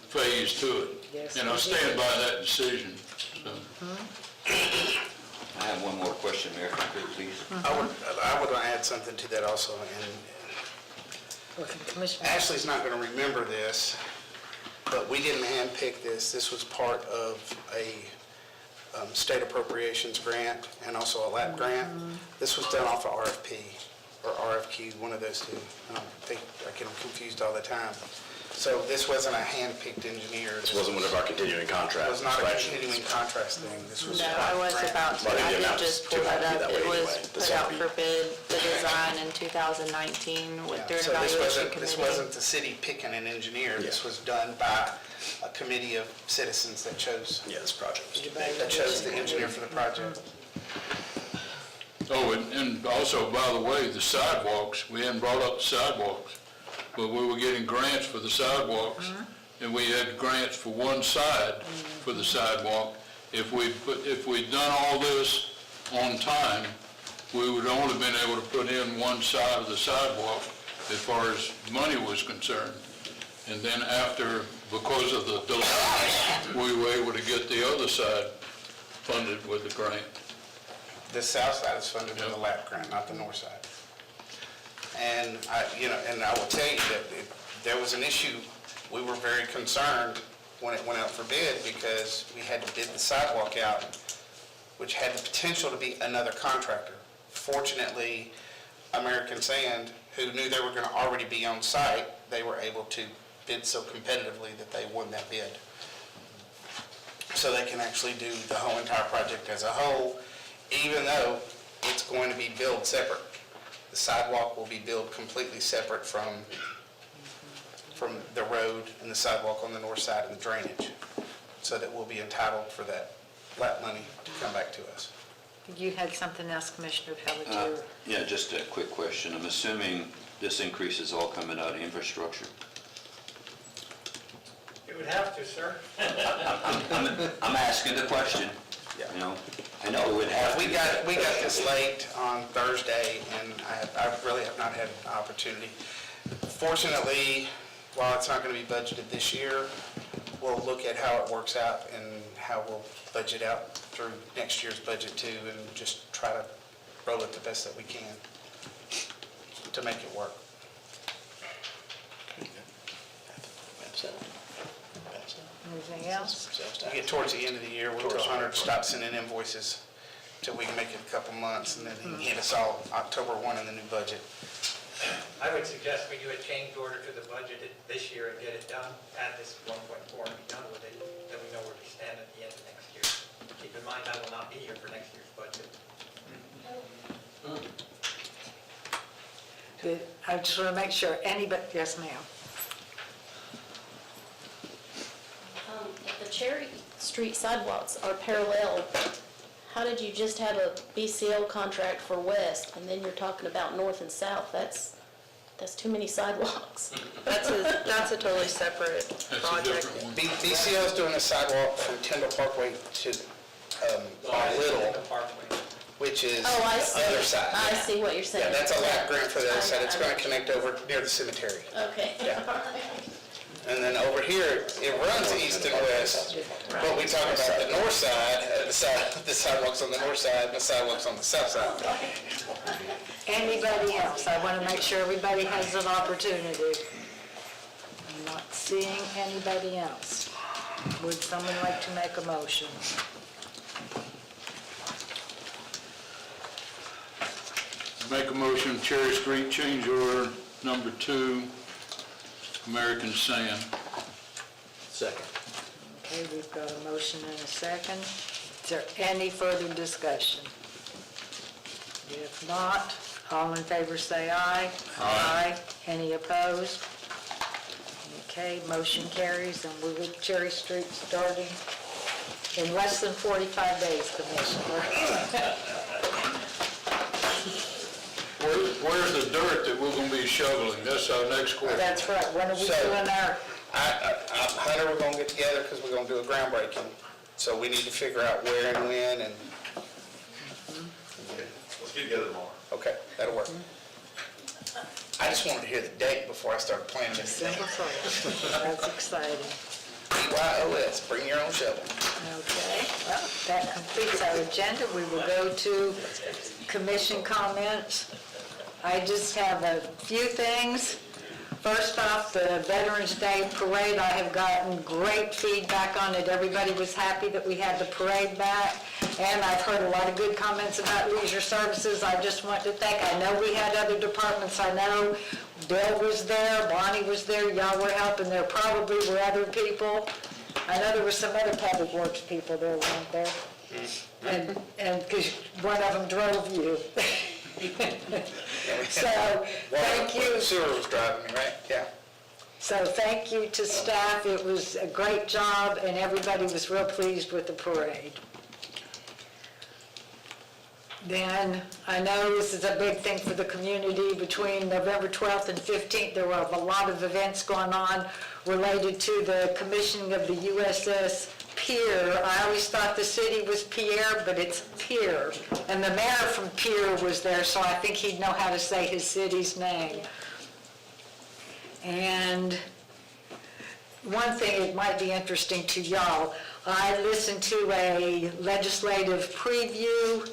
phase to it. Yes, And I we stand did. by that decision, so. I have one more question, Mayor, if I could, please. I would add something to that also, and Commissioner. Ashley's not going to remember this, but we didn't handpick this. This was part of a state appropriations grant and also a LAP grant. This was done off of RFP or RFQ, one of those two. I get them confused all the time. So this wasn't a handpicked engineer. This wasn't one of our continuing It contracts. was not a continuing contract thing. This was. No, I was grant. about to, Well, I the did amount's just pull too high that to be up. that way It was anyway. put out for bid, the design in 2019 with their So this evaluation wasn't committee. the city picking an engineer. This was done by a committee of citizens that chose Yeah, this project was too big. the engineer for the project. Oh, and also, by the way, the sidewalks, we hadn't brought up the sidewalks, but we were getting grants for the sidewalks, and we had grants for one side for the sidewalk. If we'd done all this on time, we would only been able to put in one side of the sidewalk as far as money was concerned. And then after, because of the delay, we were able to get the other side funded with the grant. The south side is funded with a LAP grant, not the north side. And I will tell you that there was an issue. We were very concerned when it went out for bid because we had to bid the sidewalk out, which had the potential to be another contractor. Fortunately, American Sand, who knew they were going to already be on site, they were able to bid so competitively that they won that bid. So they can actually do the whole entire project as a whole, even though it's going to be billed separate. The sidewalk will be billed completely separate from the road and the sidewalk on the north side and the drainage, so that we'll be entitled for that LAP money to come back to us. You had something else, Commissioner Pelletier? Yeah, just a quick question. I'm assuming this increase is all coming out of infrastructure? You would have to, sir. I'm asking the question, you know? I know it would have to. We got this late on Thursday, and I really have not had an opportunity. Fortunately, while it's not going to be budgeted this year, we'll look at how it works out and how we'll budget out through next year's budget too, and just try to roll it the best that we can to make it work. Anything else? We get towards the end of the year, we'll tell Hunter to stop sending invoices till we can make it a couple months, and then he can hit us all October 1 in the new budget. I would suggest we do a change order to the budget this year and get it done, add this 1.4 and be done with it, then we know where we stand at the end of next year. be here for next year's budget. I just want to make sure anybody, yes, ma'am. If the Cherry Street sidewalks are parallel, how did you just have a BCL contract for west, and then you're talking about north and south? That's too many sidewalks. That's a totally separate That's a project. different one. BCL is doing a sidewalk from Tyndall Parkway to Little, Parkway. which is Oh, I the see. other side. I see what you're saying. Yeah, that's a lap grant for the other side. It's going to connect over near the cemetery. Okay. Yeah. And then over here, it runs east and west, but we talk about the north side, the sidewalks on the north side, and the sidewalks on the south side. Anybody else? I want to make sure everybody has an opportunity. I'm not seeing anybody else. Would someone like to make a motion? Make a motion, Cherry Street change order number 2, American Sand. Second. Okay, we've got a motion and a second. Is there any further discussion? If not, all in favor say aye. Aye. Any opposed? Okay, motion carries, and we're with Cherry Street starting in less than 45 days, Commissioner. Where's the dirt that we're gonna be shoveling? That's our next question. That's right, when are we So- doing our, Hunter, we're going to get together because we're going to do a groundbreaking. So we need to figure out where and when and, Let's get together tomorrow. okay, that'll work. I just wanted to hear the date before I started planning this thing. December 1st? That's exciting. BYOS, bring your own shovel. Okay, well, that completes our agenda. We will go to commission comments. I just have a few things. First off, the Veterans Day Parade, I have gotten great feedback on it. Everybody was happy that we had the parade back, and I've heard a lot of good comments about leisure services. I just want to thank, I know we had other departments, I know Bill was there, Bonnie was there, y'all were helping, there probably were other people. I know there were some other public works people there, weren't there? And, because one of them drove you. So, thank you. Sewer was driving me, right? Yeah. So thank you to staff. It was a great job, and everybody was real pleased with the parade. Then, I know this is a big thing for the community. Between November 12th and 15th, there were a lot of events going on related to the commissioning of the USS Pier. I always thought the city was Pierre, but it's Pier. And the mayor from Pier was there, so I think he'd know how to say his city's name. And one thing, it might be interesting to y'all, I listened to a legislative preview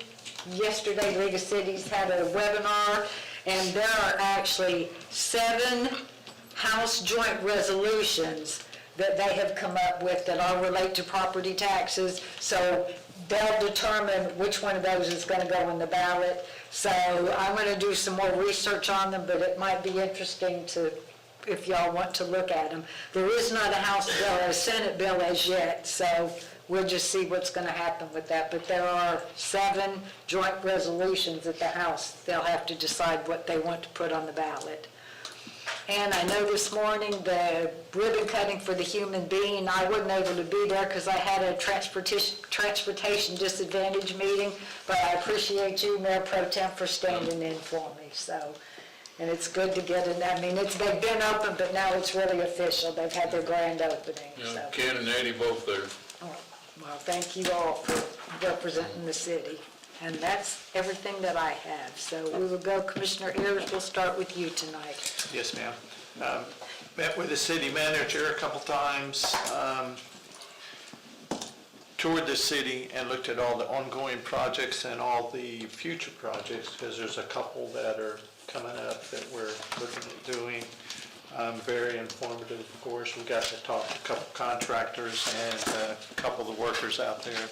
yesterday. League of Cities had a webinar, and there are actually 7 House joint resolutions that they have come up with that all relate to property taxes. So they'll determine which one of those is going to go in the ballot. So I'm going to do some more research on them, but it might be interesting to, if y'all want to look at them. There is not a House bill or a Senate bill as yet, so we'll just see what's going to happen with that. But there are 7 joint resolutions at the House. They'll have to decide what they want to put on the ballot. And I know this morning the ribbon cutting for the human being, I wasn't able to be there because I had a transportation disadvantage meeting, but I appreciate you, Mayor Pro Tem, for standing in for me. So, and it's good to get in. I mean, they've been open, but now it's really official. They've had their grand opening. You know, So, Ken and Eddie both there. well, thank you all for representing the city. And that's everything that I have. So we will go, Commissioner Ayers, we'll start with you tonight. Yes, ma'am. Met with the city manager a couple times, toured the city and looked at all the ongoing projects and all the future projects, because there's a couple that are coming up that we're looking at doing. Very informative, of course. We got to talk to a couple contractors and a couple of the workers out there.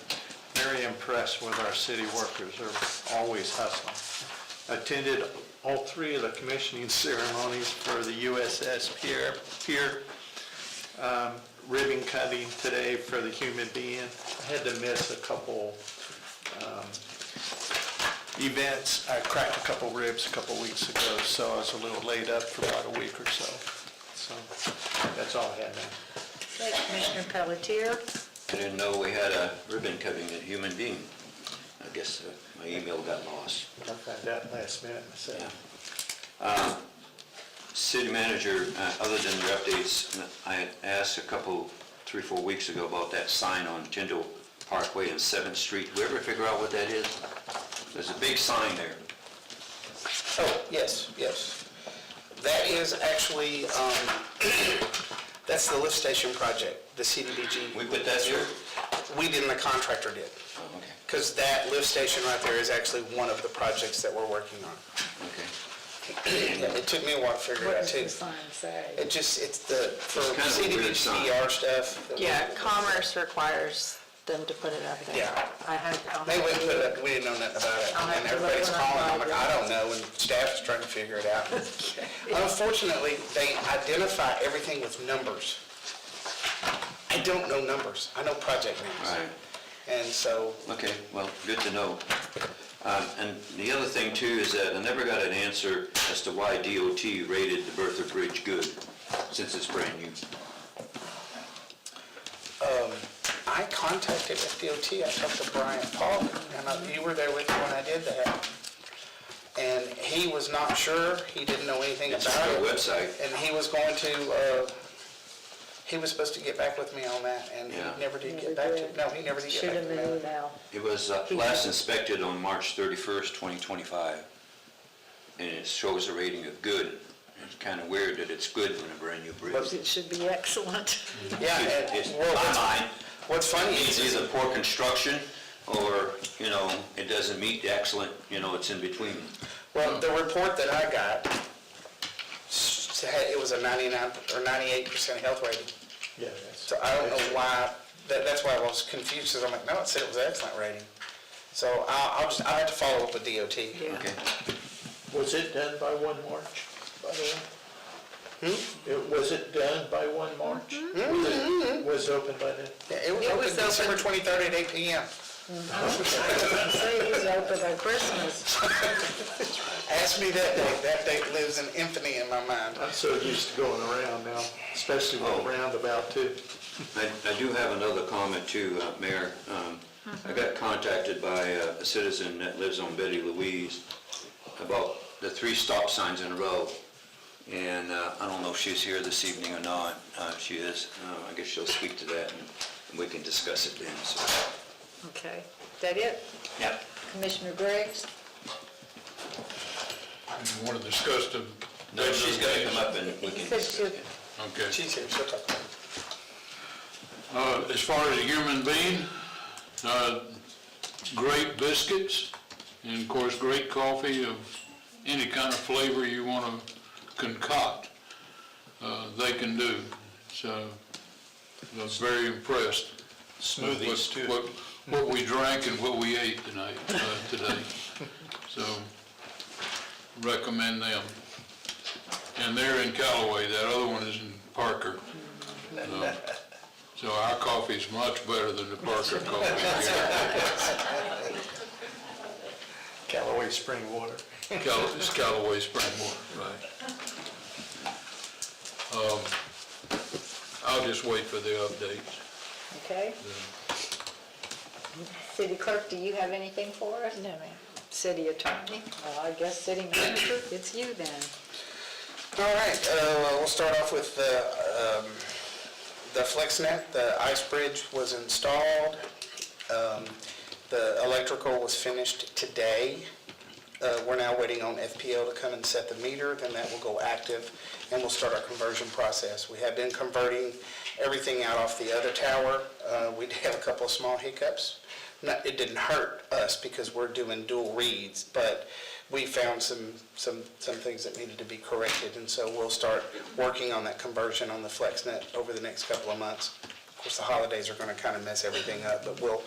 Very impressed with our city workers. They're always hustling. Attended all 3 of the commissioning ceremonies for the USS Pier. Ribbon cutting today for the human being. I had to miss a couple events. I cracked a couple ribs a couple weeks ago, so I was a little laid up for about a week or so. So that's all I had now. Okay, Commissioner Pelletier? I didn't know we had a ribbon cutting at Human Being. I guess my email got lost. I found out last minute myself. Yeah. City manager, other than your updates, I had asked a couple, 3-4 weeks ago about that sign on Tyndall Parkway and 7th Street. Did we ever figure out what that is? There's a big sign there. Oh, yes, yes. That is actually, that's the lift station project, the CDBG. We put that there? We didn't, the contractor did. Oh, okay, Because that lift station right there is actually one of the projects that we're working on. okay. It took me a while to figure it What out does too. the sign say? It just, it's the, for It's kind of a weird sign. CDBG stuff. Yeah, Commerce requires them to put it up there. Yeah. I'll They wouldn't put it up, we didn't know nothing about it. I'll have And to look everybody's when I'm calling, I'm live, like, I don't know, and staff is trying to figure it out. Unfortunately, they identify everything with numbers. I don't know numbers, I know project names. Right. And so, Okay, well, good to know. And the other thing too is that I never got an answer as to why DOT rated the Bertha Bridge good, since it's brand new. I contacted FDOT, I talked to Brian Paul, and you were there with me when I did that. And he was not sure, he didn't know anything It's about on it. the website. And he was going to, he was supposed to get back with me on that, and he Yeah. never did get back to, no, he never did get Shoot back him to me. an on it. email. It was last inspected on March 31st, 2025, and it shows a rating of good. It's kind of weird that it's good when a brand new bridge. It should be excellent. Yeah, It's, and, in well, my mind, what's funny it's is, either poor construction or, it doesn't meet the excellent, it's in between. well, the report that I got, it was a 99 or 98% health rating. Yeah, that's. So I don't know why, that's why I was confused, because I'm like, no, it said it was an excellent rating. So I'll have to follow up with DOT. Yeah. Okay. Was it done by 1 March, by the way? Was it done by 1 March? Was it open by then? Yeah, it was It open was December 23rd at 8 PM. Say it was open by Christmas. Ask me that date lives in infamy in my mind. I'm so used to going around now, especially with a roundabout too. I do have another comment too, Mayor. I got contacted by a citizen that lives on Betty Louise about the 3 stop signs in a row. And I don't know if she's here this evening or not. If she is, I guess she'll speak to that and we can discuss it then, so. Okay, is that it? Yep. Commissioner Briggs? You want to discuss the... No, she's got to come up and we He can said discuss she'll- it. Okay. She's here, she'll talk about it. As far as a human being, great biscuits, and of course, great coffee of any kind of flavor you want to concoct, they can do. So I was very impressed. Smoothies too. What we drank and what we ate today. So recommend them. And they're in Callaway, that other one is in Parker. So our coffee is much better than the Parker coffee. Callaway spring water. It's Callaway spring water, right. I'll just wait for the updates. Okay. City Clerk, do you have anything for us? No, ma'am. City Attorney? Well, I guess City Manager, it's you then. All right, we'll start off with the FlexNet. The ice bridge was installed. The electrical was finished today. We're now waiting on FPL to come and set the meter, then that will go active, and we'll start our conversion process. We have been converting everything out off the other tower. We did have a couple of small hiccups. It didn't hurt us because we're doing dual reads, but we found some things that needed to be corrected, and so we'll start working on that conversion on the FlexNet over the next couple of months. Of course, the holidays are going to kind of mess everything up, but we'll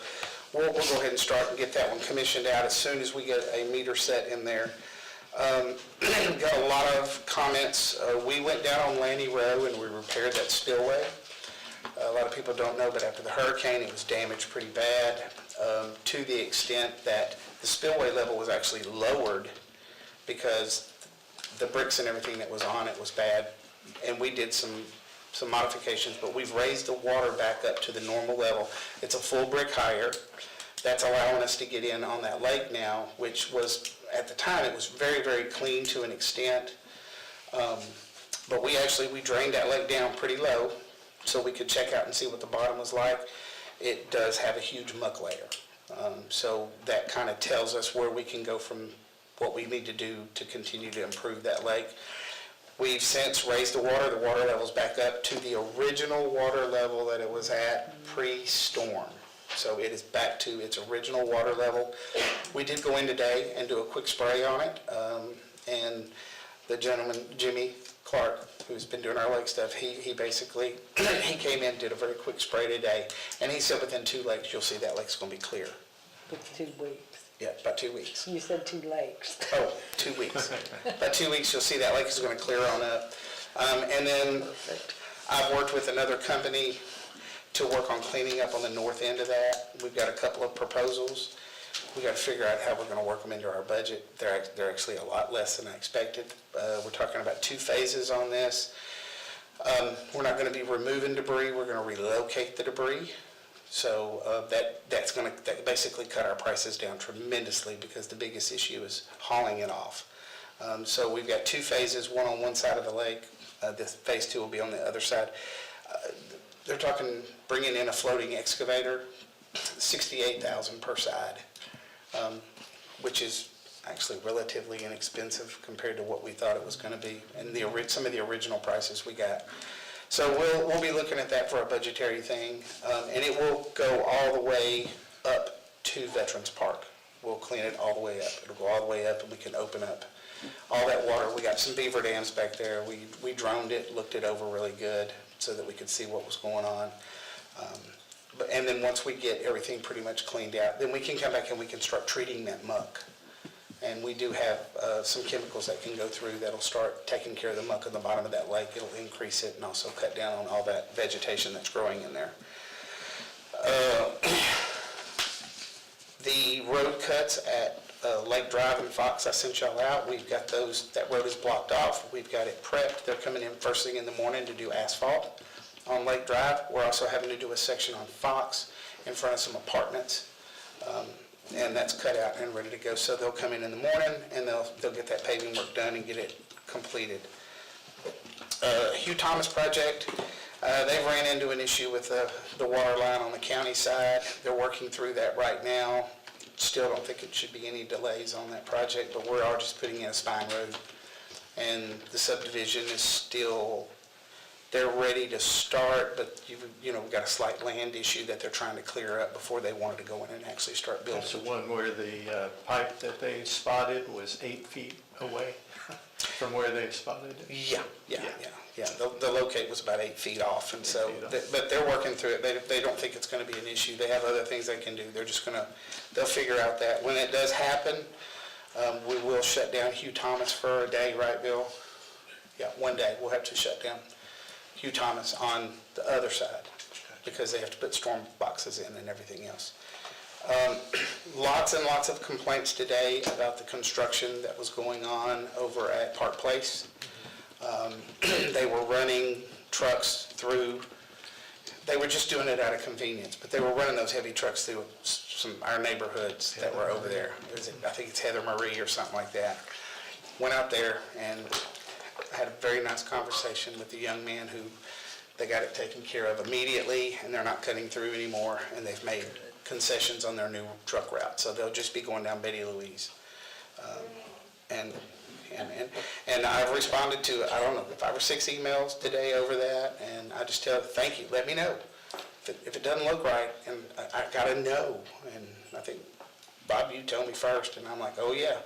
go ahead and start and get that one commissioned out as soon as we get a meter set in there. Got a lot of comments. We went down on Lanny Row and we repaired that spillway. A lot of people don't know, but after the hurricane, it was damaged pretty bad, to the extent that the spillway level was actually lowered because the bricks and everything that was on it was bad. And we did some modifications, but we've raised the water back up to the normal level. It's a full brick higher. That's allowing us to get in on that lake now, which was, at the time, it was very, very clean to an extent. But we drained that lake down pretty low so we could check out and see what the bottom was like. It does have a huge muck layer. So that kind of tells us where we can go from what we need to do to continue to improve that lake. We've since raised the water level's back up to the original water level that it was at pre-storm. So it is back to its original water level. We did go in today and do a quick spray on it, and the gentleman, Jimmy Clark, who's been doing our lake stuff, he basically, he came in, did a very quick spray today, and he said within 2 lakes, you'll see that lake's gonna be clear. It's 2 weeks. Yeah, about 2 weeks. You said 2 lakes. Oh, 2 weeks. About 2 weeks, you'll see that lake is gonna clear on up. And then I've worked with another company to work on cleaning up on the north end of that. We've got a couple of proposals. We got to figure out how we're going to work them into our budget. They're actually a lot less than I expected. We're talking about 2 phases on this. We're not going to be removing debris. We're going to relocate the debris. So that's going to basically cut our prices down tremendously because the biggest issue is hauling it off. So we've got 2 phases, one on one side of the lake. This phase 2 will be on the other side. They're talking bringing in a floating excavator, $68,000 per side, which is actually relatively inexpensive compared to what we thought it was going to be, and some of the original prices we got. So we'll be looking at that for a budgetary thing, and it will go all the way up to Veterans Park. We'll clean it all the way up. It'll go all the way up, and we can open up all that water. We got some beaver dams back there. We droned it, looked it over really good, so that we could see what was going on. And then once we get everything pretty much cleaned out, then we can come back and we can start treating that muck. And we do have some chemicals that can go through that'll start taking care of the muck on the bottom of that lake. It'll increase it and also cut down on all that vegetation that's growing in there. The road cuts at Lake Drive and Fox, I sent y'all out. We've got those, that road is blocked off. We've got it prepped. They're coming in first thing in the morning to do asphalt on Lake Drive. We're also having to do a section on Fox in front of some apartments. And that's cut out and ready to go. So they'll come in the morning and they'll get that paving work done and get it completed. Hugh Thomas project, they've ran into an issue with the water line on the county side. They're working through that right now. Still don't think it should be any delays on that project, but we are just putting in a spine road. And the subdivision is still, they're ready to start, but we've got a slight land issue that they're trying to clear up before they wanted to go in and actually start building. That's the one where the pipe that they spotted was 8 feet away from where they spotted it? Yeah. The locate was about 8 feet off, and so, but they're working through it. They don't think it's going to be an issue. They have other things they can do. They're just they'll figure out that. When it does happen, we will shut down Hugh Thomas for a day, right, Bill? Yeah, one day we'll have to shut down Hugh Thomas on the other side because they have to put storm boxes in and everything else. Lots and lots of complaints today about the construction that was going on over at Park Place. They were running trucks through, they were just doing it out of convenience, but they were running those heavy trucks through our neighborhoods that were over there. I think it's Heather Marie or something like that. Went out there and had a very nice conversation with the young man who they got it taken care of immediately, and they're not cutting through anymore, and they've made concessions on their new truck route, so they'll just be going down Betty Louise. And I've responded to, I don't know, 5 or 6 emails today over that, and I just tell them, thank you, let me know. If it doesn't look right, and I gotta know, and I think, Bob, you tell me first, and I'm like, oh yeah.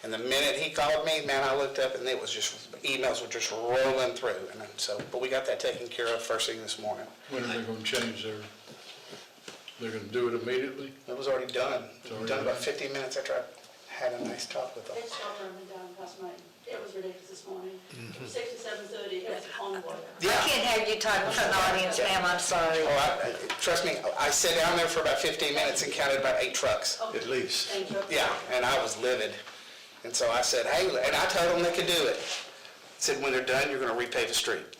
And the minute he called me, man, I looked up and it was just, emails were just rolling through. And so, but we got that taken care of first thing this morning. When are they gonna change they're gonna do it immediately? It was already done. It's already Done about done? 15 minutes after I had a nice talk with them. They stopped running down last night. It was ridiculous this morning. 6 to 7:30, it was a convoy. I can't have you talking from the audience, ma'am, I'm sorry. Trust me, I sat down there for about 15 minutes and counted about 8 trucks. Okay. At least. Thank you. Yeah, and I was livid. And so I said, hey, and I told them they could do it. Said, when they're done, you're gonna repave the street.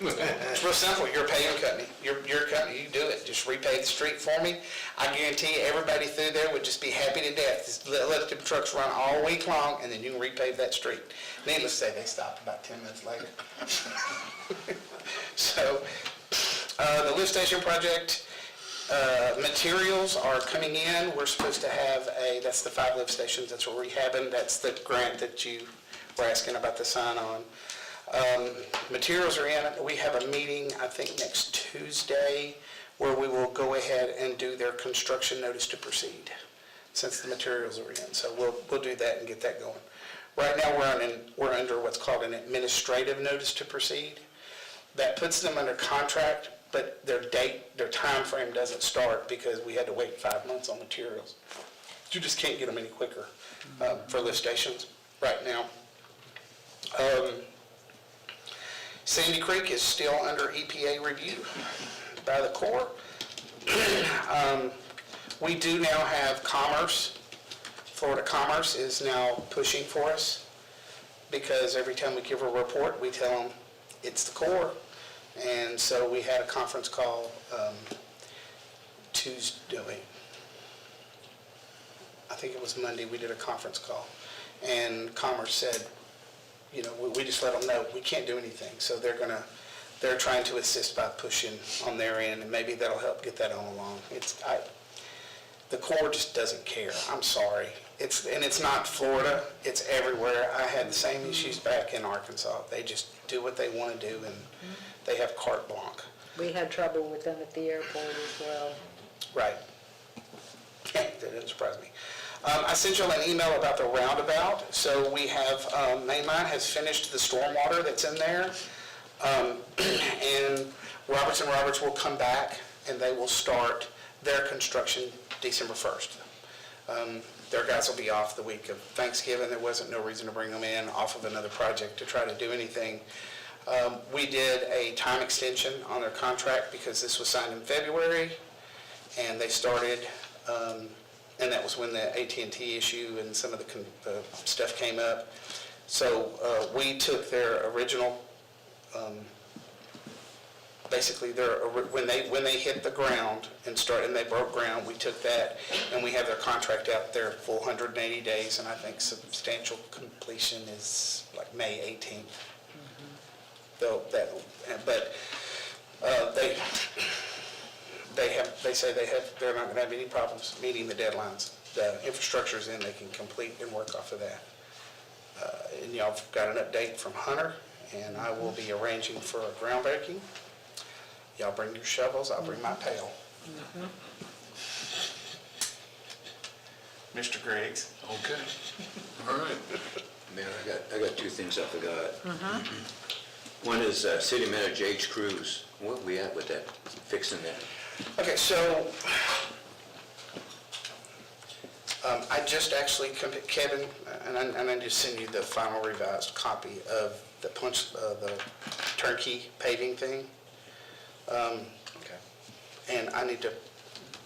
It's real simple, you're a paving company, you're a company, you do it, just repave the street for me. I guarantee you, everybody through there would just be happy to death, just let the trucks run all week long, and then you can repave that street. Needless to say, they stopped about 10 minutes later. So, the lift station project, materials are coming in, we're supposed to have that's the 5 lift stations, that's what we're rehabbing, that's the grant that you were asking about the sign on. Materials are in, we have a meeting, I think next Tuesday, where we will go ahead and do their construction notice to proceed, since the materials are in, so we'll do that and get that going. Right now, we're under what's called an administrative notice to proceed. That puts them under contract, but their time frame doesn't start because we had to wait 5 months on materials. You just can't get them any quicker for lift stations right now. Sandy Creek is still under EPA review by the Corps. We do now have Commerce. Florida Commerce is now pushing for us because every time we give a report, we tell them it's the Corps. And so we had a conference call Tuesday. I think it was Monday, we did a conference call. And Commerce said, you know, we just let them know we can't do anything. So they're trying to assist by pushing on their end, and maybe that'll help get that on along. The Corps just doesn't care. I'm sorry. It's not Florida. It's everywhere. I had the same issues back in Arkansas. They just do what they want to do, and they have carte blanche. We had trouble with them at the airport as well. Right. That didn't surprise me. I sent you an email about the roundabout. So we have, Mainline has finished the stormwater that's in there. And Roberts & Roberts will come back and they will start their construction December 1st. Their guys will be off the week of Thanksgiving. There wasn't no reason to bring them in off of another project to try to do anything. We did a time extension on their contract because this was signed in February, and they started, and that was when the AT&T issue and some of the stuff came up. So we took their original, basically when they hit the ground and they broke ground, we took that and we have their contract out there full 180 days, and I think substantial completion is like May 18th. They say they're not going to have any problems meeting the deadlines. The infrastructure's in, they can complete and work off of that. And y'all got an update from Hunter, and I will be arranging for a groundbreaking. Y'all bring your shovels, I'll bring my pail. Mr. Griggs? Okay, all right. Mayor, I got 2 things I forgot. One is City Manager H. Cruz. Where we at with that, fixing that? Okay, so I just actually, Kevin, and I just send you the final revised copy of the the turnkey paving thing. Okay. And I need to,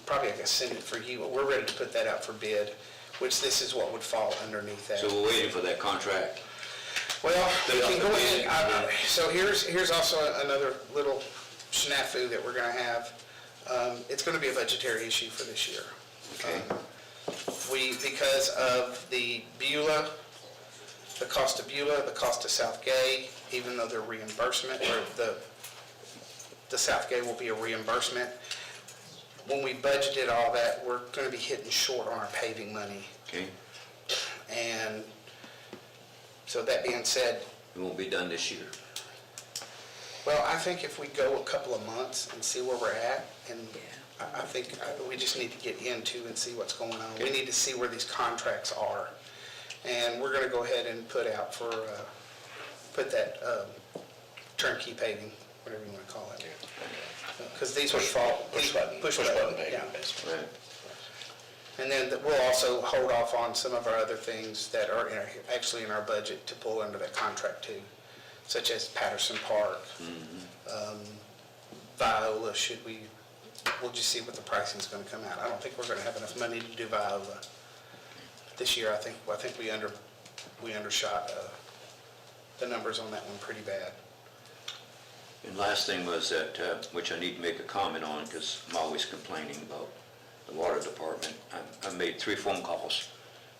probably I can send it for you, but we're ready to put that out for bid, which this is what would fall underneath that. So we're waiting for that contract. Well, we They can go offer ahead, bid. so here's also another little snafu that we're gonna have. It's gonna be a budgetary issue for this year. Okay. Because of the Beulah, the cost of Beulah, the cost of South Gay, even though they're reimbursement, or the South Gay will be a reimbursement. When we budgeted all that, we're gonna be hitting short on our paving money. Okay. And so that being said, It won't be done this year. well, I think if we go a couple of months and see where we're at, and I think we just need to get into and see what's going on. We need to see where these contracts are. And we're gonna go ahead and put out for, put that turnkey paving, whatever you wanna call it. Because these would fall. Push button paving, Right. And then we'll also hold off on some of our other things that are actually in our budget to pull under that contract too, such as Patterson Park, Viola, we'll just see what the pricing's gonna come out. I don't think we're gonna have enough money to do Viola this year. I think we undershot the numbers on that one pretty bad. And last thing was that, which I need to make a comment on, because I'm always complaining about the water department. I've made 3 phone calls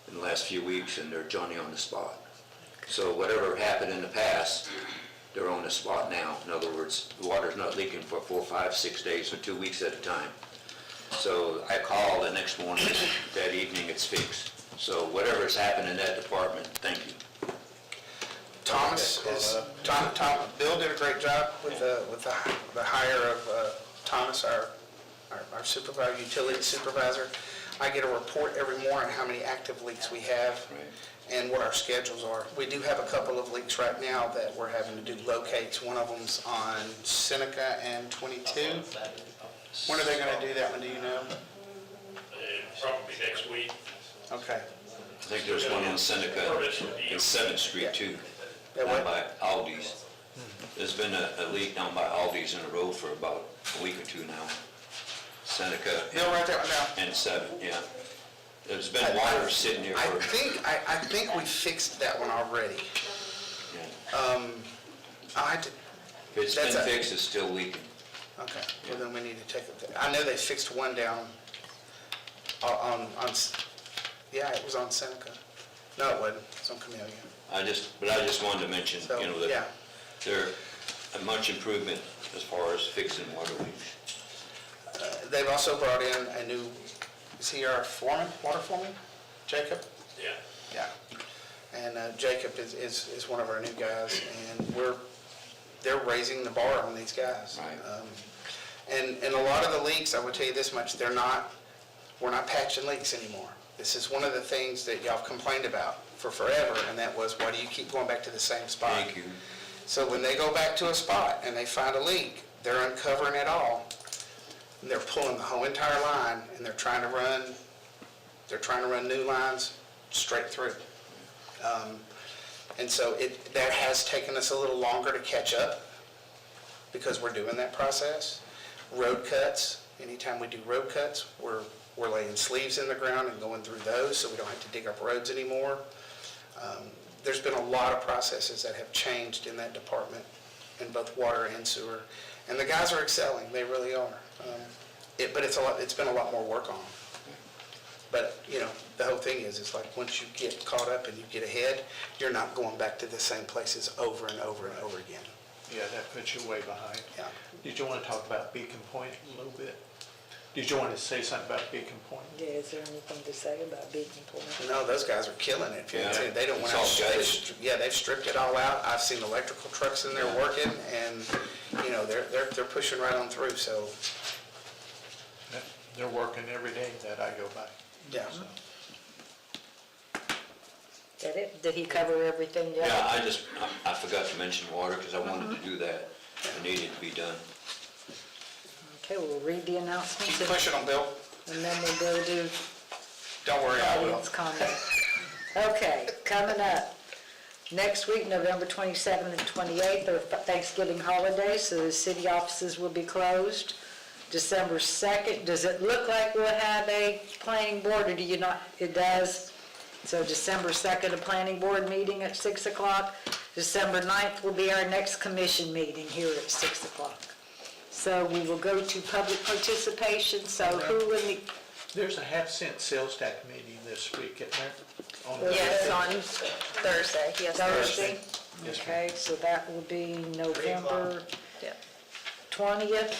in the last few weeks, and they're Johnny on the spot. So whatever happened in the past, they're on the spot now. In other words, the water's not leaking for 4, 5, 6 days or 2 weeks at a time. So I call the next morning, that evening it's fixed. So whatever's happened in that department, thank you. Bill did a great job with the hire of Thomas, our supervisor, utility supervisor. I get a report every morning how many active leaks we have and what our schedules are. We do have a couple of leaks right now that we're having to do locates. One of them's on Seneca and 22. When are they gonna do that one, do you know? Probably next week. Okay. I think there's one on Seneca and 7th Street too, That down what? by Aldi's. There's been a leak down by Aldi's in the road for about a week or 2 now. Seneca Bill, write that one down. and 7th, yeah. There's been water sitting there I for, think we fixed that one already. yeah. I had to, If it's that's been a- fixed, it's still leaking. okay, well then we need to take it, I know they fixed one down on, yeah, it was on Seneca. No, it wasn't, it's on Camellia. I just wanted to mention, So, you know, yeah. that there a much improvement as far as fixing water leaks. They've also brought in a new, is he our foreman, water foreman? Jacob? Yeah. Yeah. And Jacob is one of our new guys, and they're raising the bar on these guys. Right. And a lot of the leaks, I would tell you this much, we're not patching leaks anymore. This is one of the things that y'all complained about for forever, and that was, why do you keep going back to the same spot? Thank you. So when they go back to a spot and they find a leak, they're uncovering it all, and they're pulling the whole entire line, and they're trying to run new lines straight through. And so that has taken us a little longer to catch up because we're doing that process. Road cuts, anytime we do road cuts, we're laying sleeves in the ground and going through those so we don't have to dig up roads anymore. There's been a lot of processes that have changed in that department, in both water and sewer. And the guys are excelling, they really are. But it's been a lot more work on them. But, you know, the whole thing is, it's like, once you get caught up and you get ahead, you're not going back to the same places over and over and over again. Yeah, that puts you way behind. Yeah. Did you want to talk about Beacon Point a little bit? Did you want to say something about Beacon Point? Yeah, is there anything to say about Beacon Point? No, those guys are killing it. If you haven't seen it, they don't want It's all gutted. to, yeah, they've stripped it all out. I've seen electrical trucks in there working, and, you know, they're pushing right on through, so, They're working every day that I go by. yeah. Did it? Did he cover everything yet? Yeah, I forgot to mention water because I wanted to do that. It needed to be done. Okay, we'll read the announcements Keep pushing them, Bill. and then we'll go do Don't worry, I will. audience comment. Okay, coming up, next week, November 27th and 28th are Thanksgiving holidays, so the city offices will be closed. December 2nd, does it look like we'll have a planning board, or do you not? It does. So December 2nd, a planning board meeting at 6 o'clock. December 9th will be our next commission meeting here at 6 o'clock. So we will go to public participation, so who in the, There's a half-cent sales tax meeting this week, isn't there? On the- Yes, on Thursday, yes. Thursday? Yes, ma'am. Okay, so that will be November Yeah. 20th.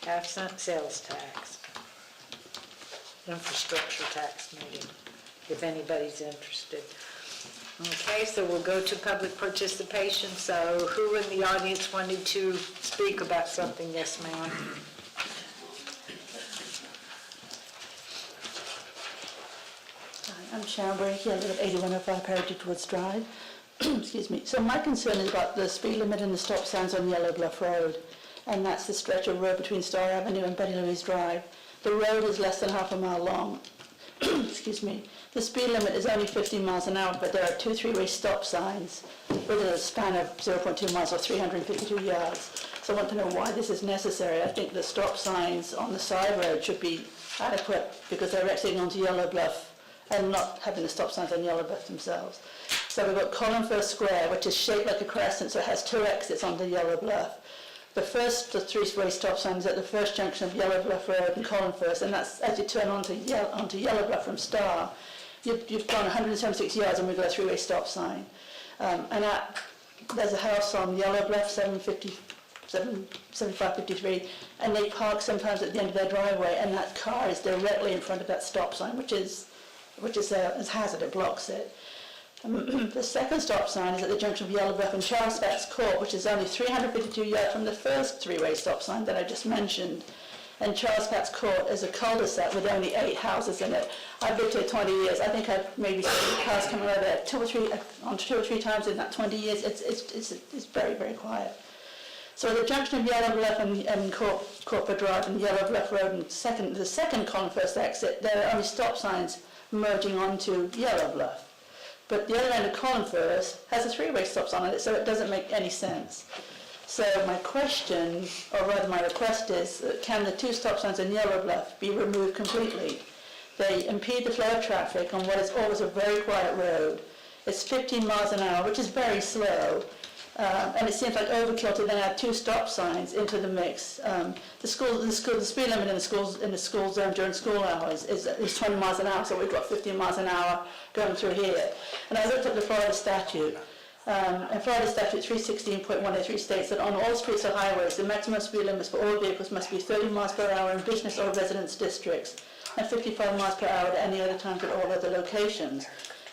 Half-cent sales tax. Infrastructure tax meeting, if anybody's interested. Okay, so we'll go to public participation. So who in the audience wanted to speak about something? Yes, ma'am. I'm Sharon Brady, I live at 8105 Heritage Woods Drive. Excuse me. So my concern is about the speed limit and the stop signs on Yellow Bluff Road, and that's the stretch of road between Star Avenue and Betty Louise Drive. The road is less than half a mile long. Excuse me. The speed limit is only 15 miles an hour, but there are 2 3-way stop signs within a span of 0.2 miles or 352 yards. So I want to know why this is necessary. I think the stop signs on the side road should be adequate because they're exiting onto Yellow Bluff and not having the stop signs on Yellow Bluff themselves. So we've got Collinfirth Square, which is shaped like a crescent, so it has 2 exits onto Yellow Bluff. The 3-way stop sign is at the first junction of Yellow Bluff Road and Collinfirth, and that's as you turn onto Yellow Bluff from Star. You've gone 176 yards and we've got a 3-way stop sign. There's a house on Yellow Bluff, 7553, and they park sometimes at the end of their driveway, and that car is directly in front of that stop sign, which is a hazard. It blocks it. The second stop sign is at the junction of Yellow Bluff and Charles Fatts Court, which is only 352 yards from the first 3-way stop sign that I just mentioned. And Charles Fatts Court is a cul-de-sac with only 8 houses in it. I've lived here 20 years. I think I've maybe seen cars coming over there 2 or 3 times in that 20 years. It's very, very quiet. So at the junction of Yellow Bluff and Corporate Drive and Yellow Bluff Road and the second Collinfirth exit, there are only stop signs merging onto Yellow Bluff. But the other end of Collinfirth has a 3-way stop sign on it, so it doesn't make any sense. So my question, or rather my request is, can the 2 stop signs in Yellow Bluff be removed completely? They impede the flow of traffic on what is always a very quiet road. It's 15 miles an hour, which is very slow. And it seems like overkill to then add 2 stop signs into the mix. The speed limit in the school zone during school hours is 20 miles an hour, so we've got 15 miles an hour going through here. And I looked at the Florida statute, and Florida statute 316.183 states that on all streets or highways, the maximum speed limits for all vehicles must be 30 miles per hour in business or residence districts, and 55 miles per hour at any other time at all other locations.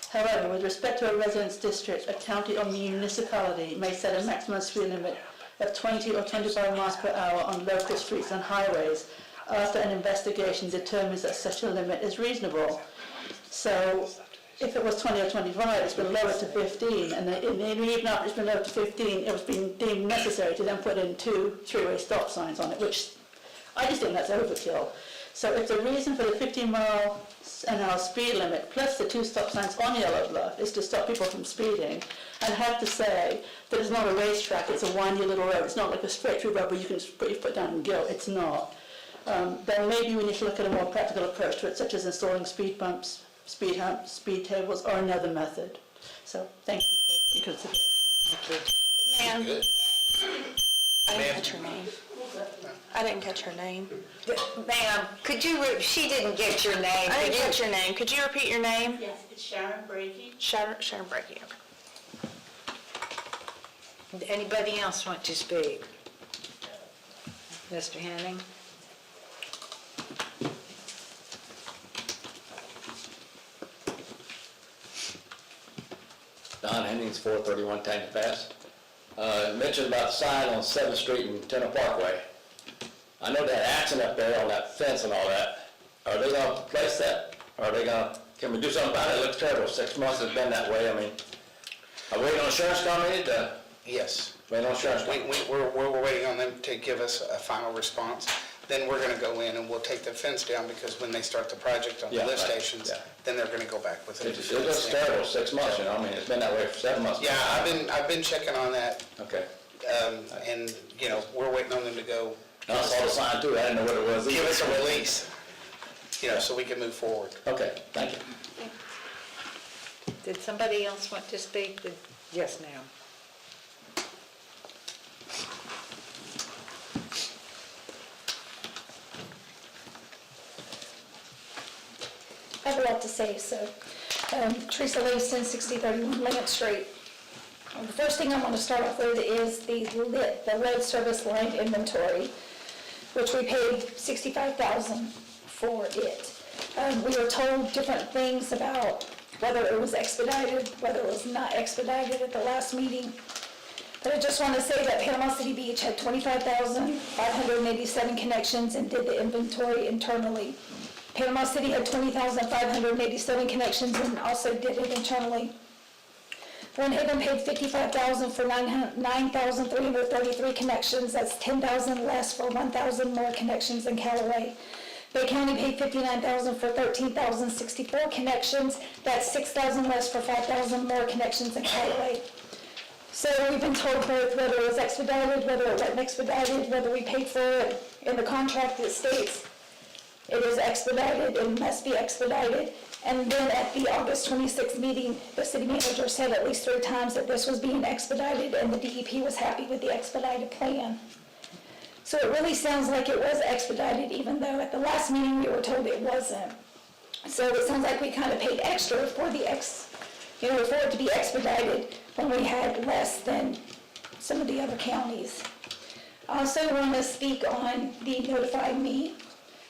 However, with respect to a residence district, a county or municipality may set a maximum speed limit of 20 or 25 miles per hour on local streets and highways after an investigation determines that such a limit is reasonable. So if it was 20 or 25, it's been lowered to 15, and even after it's been lowered to 15, it was being deemed necessary to then put in 2 3-way stop signs on it, which I just think that's overkill. So if the reason for the 15 mile an hour speed limit plus the 2 stop signs on Yellow Bluff is to stop people from speeding, I'd have to say that it's not a racetrack, it's a windy little road. It's not like a straight through road where you can just put your foot down and go. It's not. Then maybe we need to look at a more practical approach to it, such as installing speed bumps, speed humps, speed tables, or another method. So thank you for your consideration. Ma'am, I didn't catch her name. I didn't catch her name. Ma'am, could you, she didn't get your name. I didn't catch your name. Could you repeat your name? Yes, it's Sharon Brady. Sharon Breaky. Okay. Anybody else want to speak? Mr. Henning? Don Hennings, 431 Tanya Pass. Mentioned about the sign on 7th Street and Tenor Parkway. I know that action up there on that fence and all that. Are they gonna place that? Can we do something about it? It looks terrible. 6 months has been that way. I mean, are we waiting on insurance company to? Yes. Waiting on insurance company? We're waiting on them to give us a final response. Then we're gonna go in and we'll take the fence down, because when they start the project on the lift stations, then they're gonna go back with it. It looks terrible, 6 months, you know, I mean, it's been that way for 7 months. Yeah, I've been checking on that, Okay. and, we're waiting on them to go. I saw the sign too, I didn't know what it was. Give us a release, so we can move forward. Okay, thank you. Did somebody else want to speak? Yes, ma'am. I have a lot to say, so. Teresa Leeson, 6031 Lance Street. The first thing I want to start off with is the road service line inventory, which we paid $65,000 for it. We were told different things about whether it was expedited, whether it was not expedited at the last meeting. But I just want to say that Panama City Beach had 25,587 connections and did the inventory internally. Panama City had 20,587 connections and also did it internally. One Haven paid $55,000 for 9,333 connections. That's $10,000 less for 1,000 more connections than Callaway. Bay County paid $59,000 for 13,064 connections. That's $6,000 less for 5,000 more connections in Callaway. So we've been told both whether it was expedited, whether it wasn't expedited, whether we paid for it. In the contract, it states it is expedited and must be expedited. And then at the August 26th meeting, the city manager said at least 3 times that this was being expedited and the DEP was happy with the expedited plan. So it really sounds like it was expedited, even though at the last meeting we were told it wasn't. So it sounds like we kind of paid extra for the for it to be expedited when we had less than some of the other counties. I also want to speak on the Notify Me.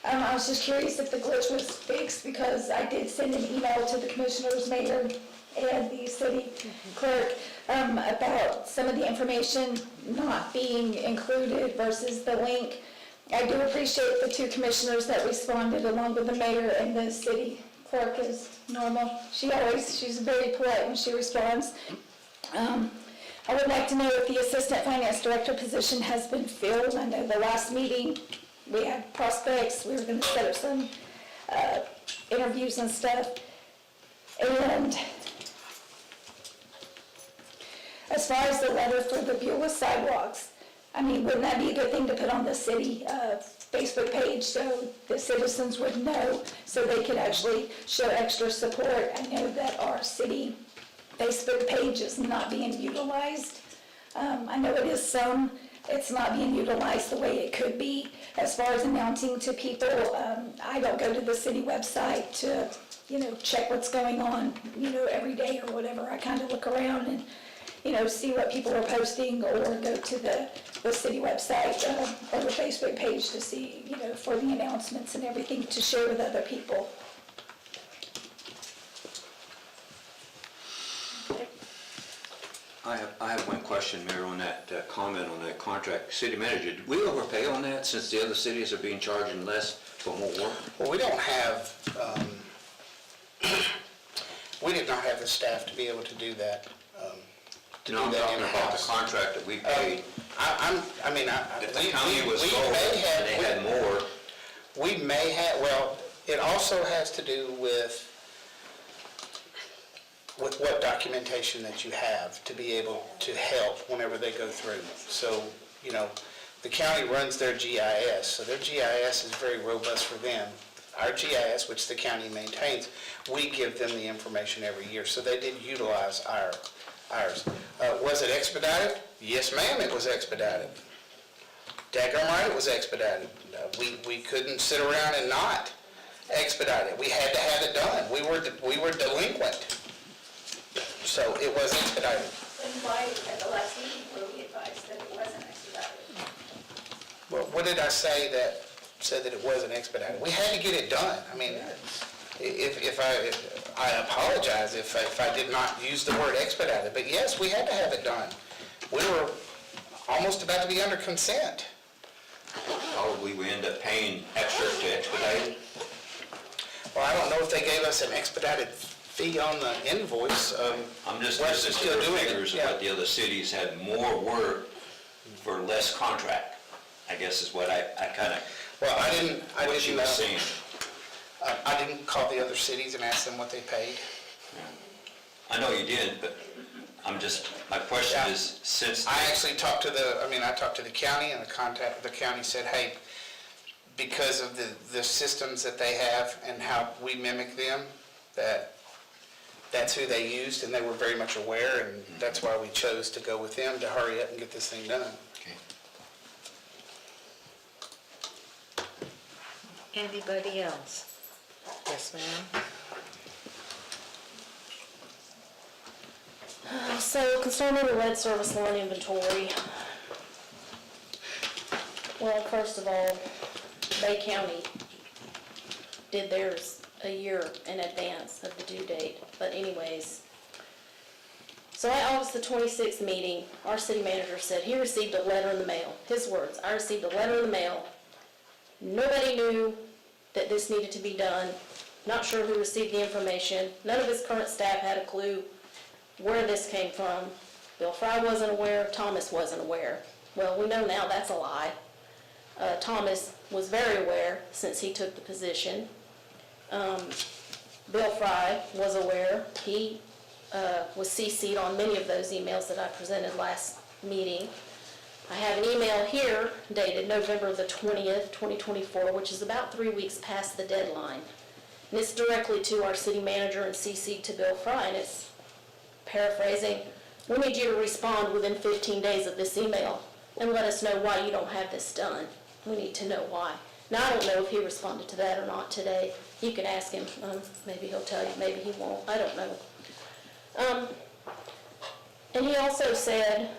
I was just curious if the glitch was fixed because I did send an email to the commissioners, mayor, and the city clerk about some of the information not being included versus the link. I do appreciate the 2 commissioners that responded along with the mayor and the city clerk as normal. She's very polite when she responds. I would like to know if the assistant finance director position has been filled. I know the last meeting we had prospects, we were going to set up some interviews and stuff. And as far as the letter for the Beulah sidewalks, I mean, wouldn't that be a good thing to put on the city Facebook page so the citizens would know, so they could actually show extra support? I know that our city Facebook page is not being utilized. I know it is some, it's not being utilized the way it could be. As far as announcing to people, I don't go to the city website to, check what's going on, every day or whatever. I kind of look around and, see what people are posting, or go to the city website or the Facebook page to see, for the announcements and everything to share with other people. I have one question, Mayor, on that comment on that contract. City manager, did we overpay on that since the other cities are being charging less for more work? Well, we don't have, we did not have the staff to be able to do that. No, I'm talking about the contract that we paid. If the county was sold and they had more. We may have, well, it also has to do with what documentation that you have to be able to help whenever they go through. So, the county runs their GIS, so their GIS is very robust for them. Our GIS, which the county maintains, we give them the information every year, so they did utilize ours. Was it expedited? Yes, ma'am, it was expedited. Daggone right, it was expedited. We couldn't sit around and not expedite it. We had to have it done. We were delinquent. So it was expedited. And why, at the last meeting, were we advised that it wasn't expedited? Well, what did I say that said that it wasn't expedited? We had to get it done. I mean, I apologize if I did not use the word expedited, but yes, we had to have it done. We were almost about to be under consent. Probably we end up paying extra to expedite it. Well, I don't know if they gave us an expedited fee on the invoice. I'm just Wes is listening to still the doing it. figures of Yeah. what the other cities had more work for less contract, I guess is what I kind of, Well, I what didn't you know. were saying. I didn't call the other cities and ask them what they paid. I know you did, but my question Yeah. is, since. I actually talked to the county, and the county said, hey, because of the systems that they have and how we mimic them, that's who they used, and they were very much aware, and that's why we chose to go with them to hurry up and get this thing done. Okay. Anybody else? Yes, ma'am. So concerning the lead service line inventory, well, first of all, Bay County did theirs a year in advance of the due date, but anyways. So at August the 26th meeting, our city manager said he received a letter in the mail. His words, I received a letter in the mail. Nobody knew that this needed to be done. Not sure who received the information. None of his current staff had a clue where this came from. Bill Fry wasn't aware, Thomas wasn't aware. Well, we know now that's a lie. Thomas was very aware since he took the position. Bill Fry was aware. He was CC'd on many of those emails that I presented last meeting. I have an email here dated November the 20th, 2024, which is about 3 weeks past the deadline. And it's directly to our city manager and CC'd to Bill Fry, and it's paraphrasing, "We need you to respond within 15 days of this email and let us know why you don't have this done. We need to know why." Now, I don't know if he responded to that or not today. You can ask him. Maybe he'll tell you, maybe he won't. I don't know. And he also said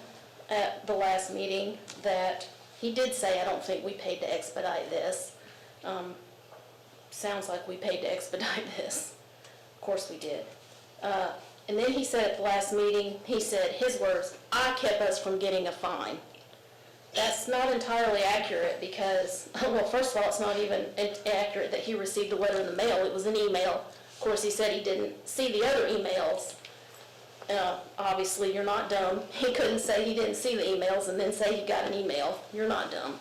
at the last meeting that he did say, "I don't think we paid to expedite this." Sounds like we paid to expedite this. Of course we did. And then he said at the last meeting, he said, his words, "I kept us from getting a fine." That's not entirely accurate because, well, first of all, it's not even accurate that he received a letter in the mail. It was an email. Of course, he said he didn't see the other emails. Obviously, you're not dumb. He couldn't say he didn't see the emails and then say he got an email. You're not dumb.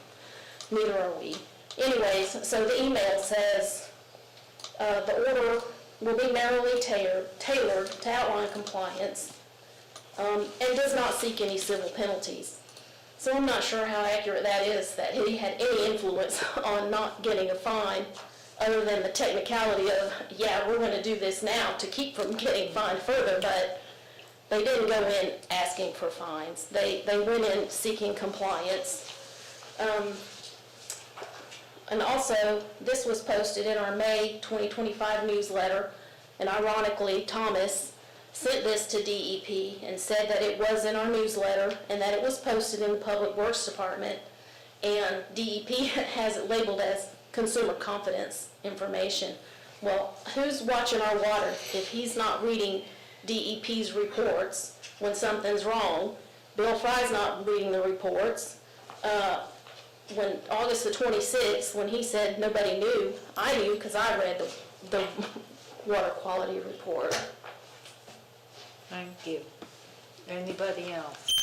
Neither are we. Anyways, so the email says, the order will be narrowly tailored to outline compliance and does not seek any civil penalties. So I'm not sure how accurate that is, that he had any influence on not getting a fine other than the technicality of, yeah, we're going to do this now to keep from getting fined further, but they didn't go in asking for fines. They went in seeking compliance. And also, this was posted in our May 2025 newsletter, and ironically, Thomas sent this to DEP and said that it was in our newsletter and that it was posted in the Public Works Department, and DEP has it labeled as consumer confidence information. Well, who's watching our water if he's not reading DEP's reports when something's wrong? Bill Fry's not reading the reports. When August the 26th, when he said nobody knew, I knew because I read the water quality report. Thank you. Anybody else?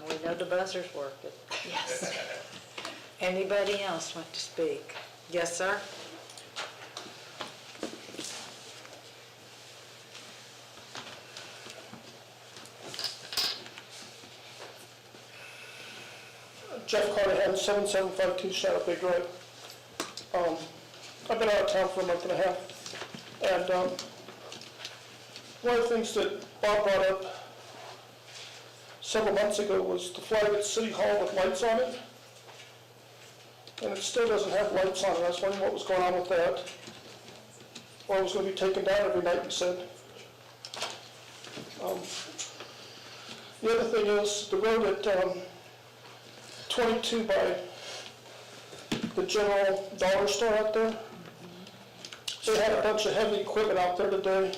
We know the buzzer's working. Yes. Anybody else want to speak? Yes, sir? Jeff Carnahan, 7752 Shadow Bay Road. I've been out of town for a month and a half, and one of the things that Bob brought up several months ago was the flag at City Hall with lights on it, and it still doesn't have lights on it. I was wondering what was going on with that, or it was going to be taken down every night, you said. The other thing is the road at 22 by the General Dollar Store out there. They had a bunch of heavy equipment out there today,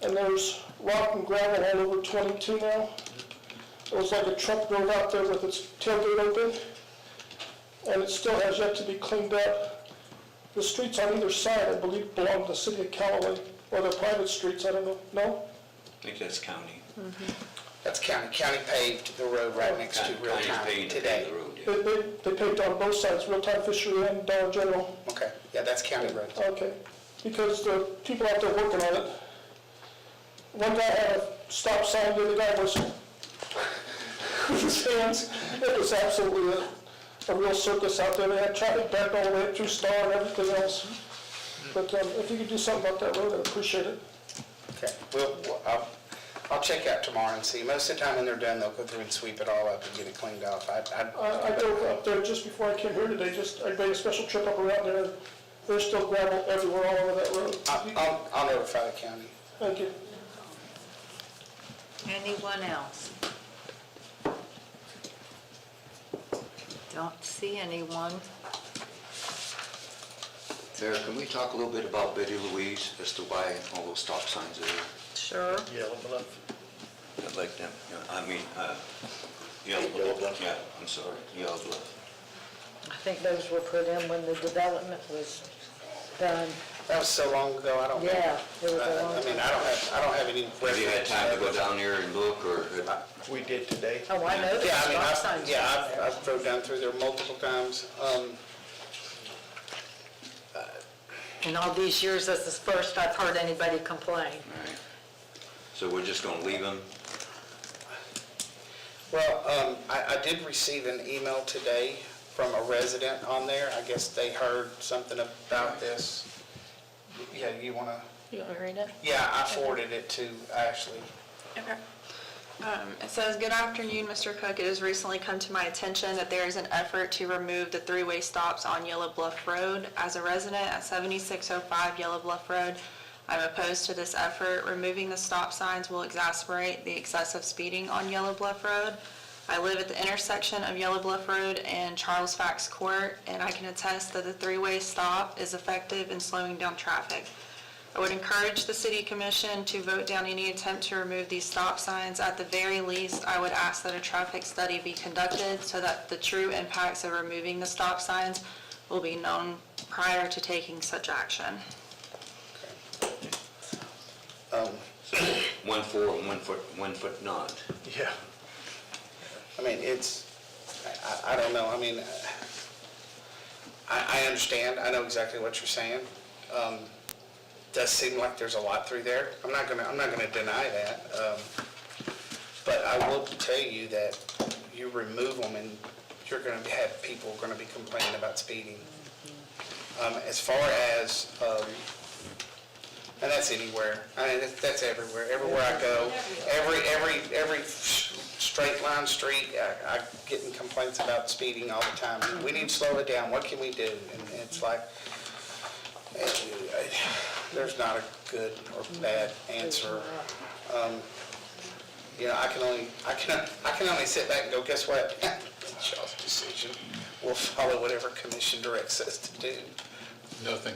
and there's rock and gravel all over 22 now. It was like a truck drove out there with its tailgate open, and it still has yet to be cleaned up. The streets on either side, I believe, belong to the city of Callaway, or they're private streets, I don't know. No? I think that's county. That's county. County paved the road right next to Real County's Time paying to today. pave the road, yeah. They paved on both sides, Real Time Fishery and Dollar General. Okay, yeah, that's county road. Okay, because the people out there working on it, one guy had a stop sign, the other guy was with his hands. It was absolutely a real circus out there. They had traffic backed all the way up through Star and everything else. But if you could do something about that road, I'd appreciate it. Okay, I'll check out tomorrow and see. Most of the time when they're done, they'll go through and sweep it all up and get it cleaned off. I drove up there just before I came here today, I made a special trip up around there. There's still gravel everywhere all over that road. I'll notify the county. Thank you. Anyone else? Don't see anyone. Sarah, can we talk a little bit about Betty Louise as to why all those stop signs are there? Sure. Yellow Bluff. I'd like them, Yellow Bluff, yeah, I'm sorry, Yellow Bluff. I think those were put in when the development was done. That was so long ago, I don't. Yeah, it was a long I mean, time. I don't have any. Have you had time to go down there and look, or? We did today. Oh, I know. Yeah, I mean, Stop signs down there. I've drove down through there multiple times. In all these years, this is the first I've heard anybody complain. Right. So we're just gonna leave them? Well, I did receive an email today from a resident on there. I guess they heard something about this. Yeah, you wanna? You want me to read it? Yeah, I forwarded it to Ashley. Okay. It says, "Good afternoon, Mr. Cook. It has recently come to my attention that there is an effort to remove the three-way stops on Yellow Bluff Road. As a resident at 7605 Yellow Bluff Road, I'm opposed to this effort. Removing the stop signs will exacerbate the excessive speeding on Yellow Bluff Road. I live at the intersection of Yellow Bluff Road and Charles Fax Court, and I can attest that the three-way stop is effective in slowing down traffic. I would encourage the city commission to vote down any attempt to remove these stop signs. At the very least, I would ask that a traffic study be conducted so that the true impacts of removing the stop signs will be known prior to taking such action." So 1 for and 1 foot not. Yeah. I mean, I don't know, I mean, I understand, I know exactly what you're saying. Does seem like there's a lot through there. I'm not gonna deny that. But I will tell you that you remove them and you're gonna have people gonna be complaining about speeding. As far as, and that's anywhere, I mean, that's everywhere, everywhere I go, every straight line street, I'm getting complaints about speeding all the time. We need to slow it down, what can we do? And it's like, there's not a good or bad answer. You know, I can only sit back and go, guess what? It's y'all's decision. We'll follow whatever commission directs us to do. Nothing.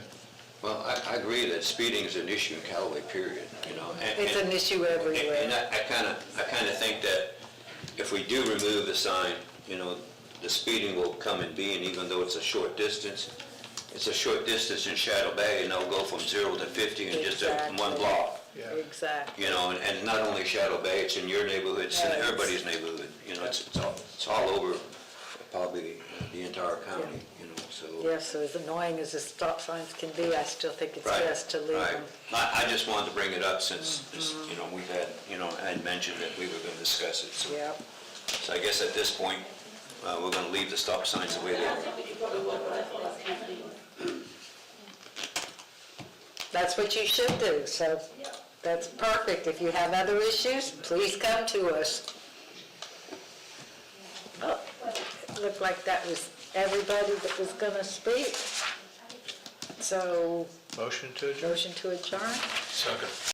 Well, I agree that speeding is an issue in Callaway, period, you know. It's an issue everywhere. And I kind of think that if we do remove the sign, you know, the speeding will come and be, and even though it's a short distance, it's a short distance in Shadow Bay, and they'll go from 0 to 50 in just one block. Exactly. You know, and not only Shadow Bay, it's in your neighborhood, it's in everybody's neighborhood, you know, it's all over probably the entire county, you know, so. Yeah, so as annoying as the stop signs can be, I still think it's Right, best to leave right. them. I just wanted to bring it up since, you know, we've had, you know, I had mentioned that we were going to discuss it, so. Yep. So I guess at this point, we're going to leave the stop signs the way they are. That's what you should do, so that's perfect. If you have other issues, please come to us. Oh, it looked like that was everybody that was gonna speak. So, Motion to adjourn? motion to adjourn? Second.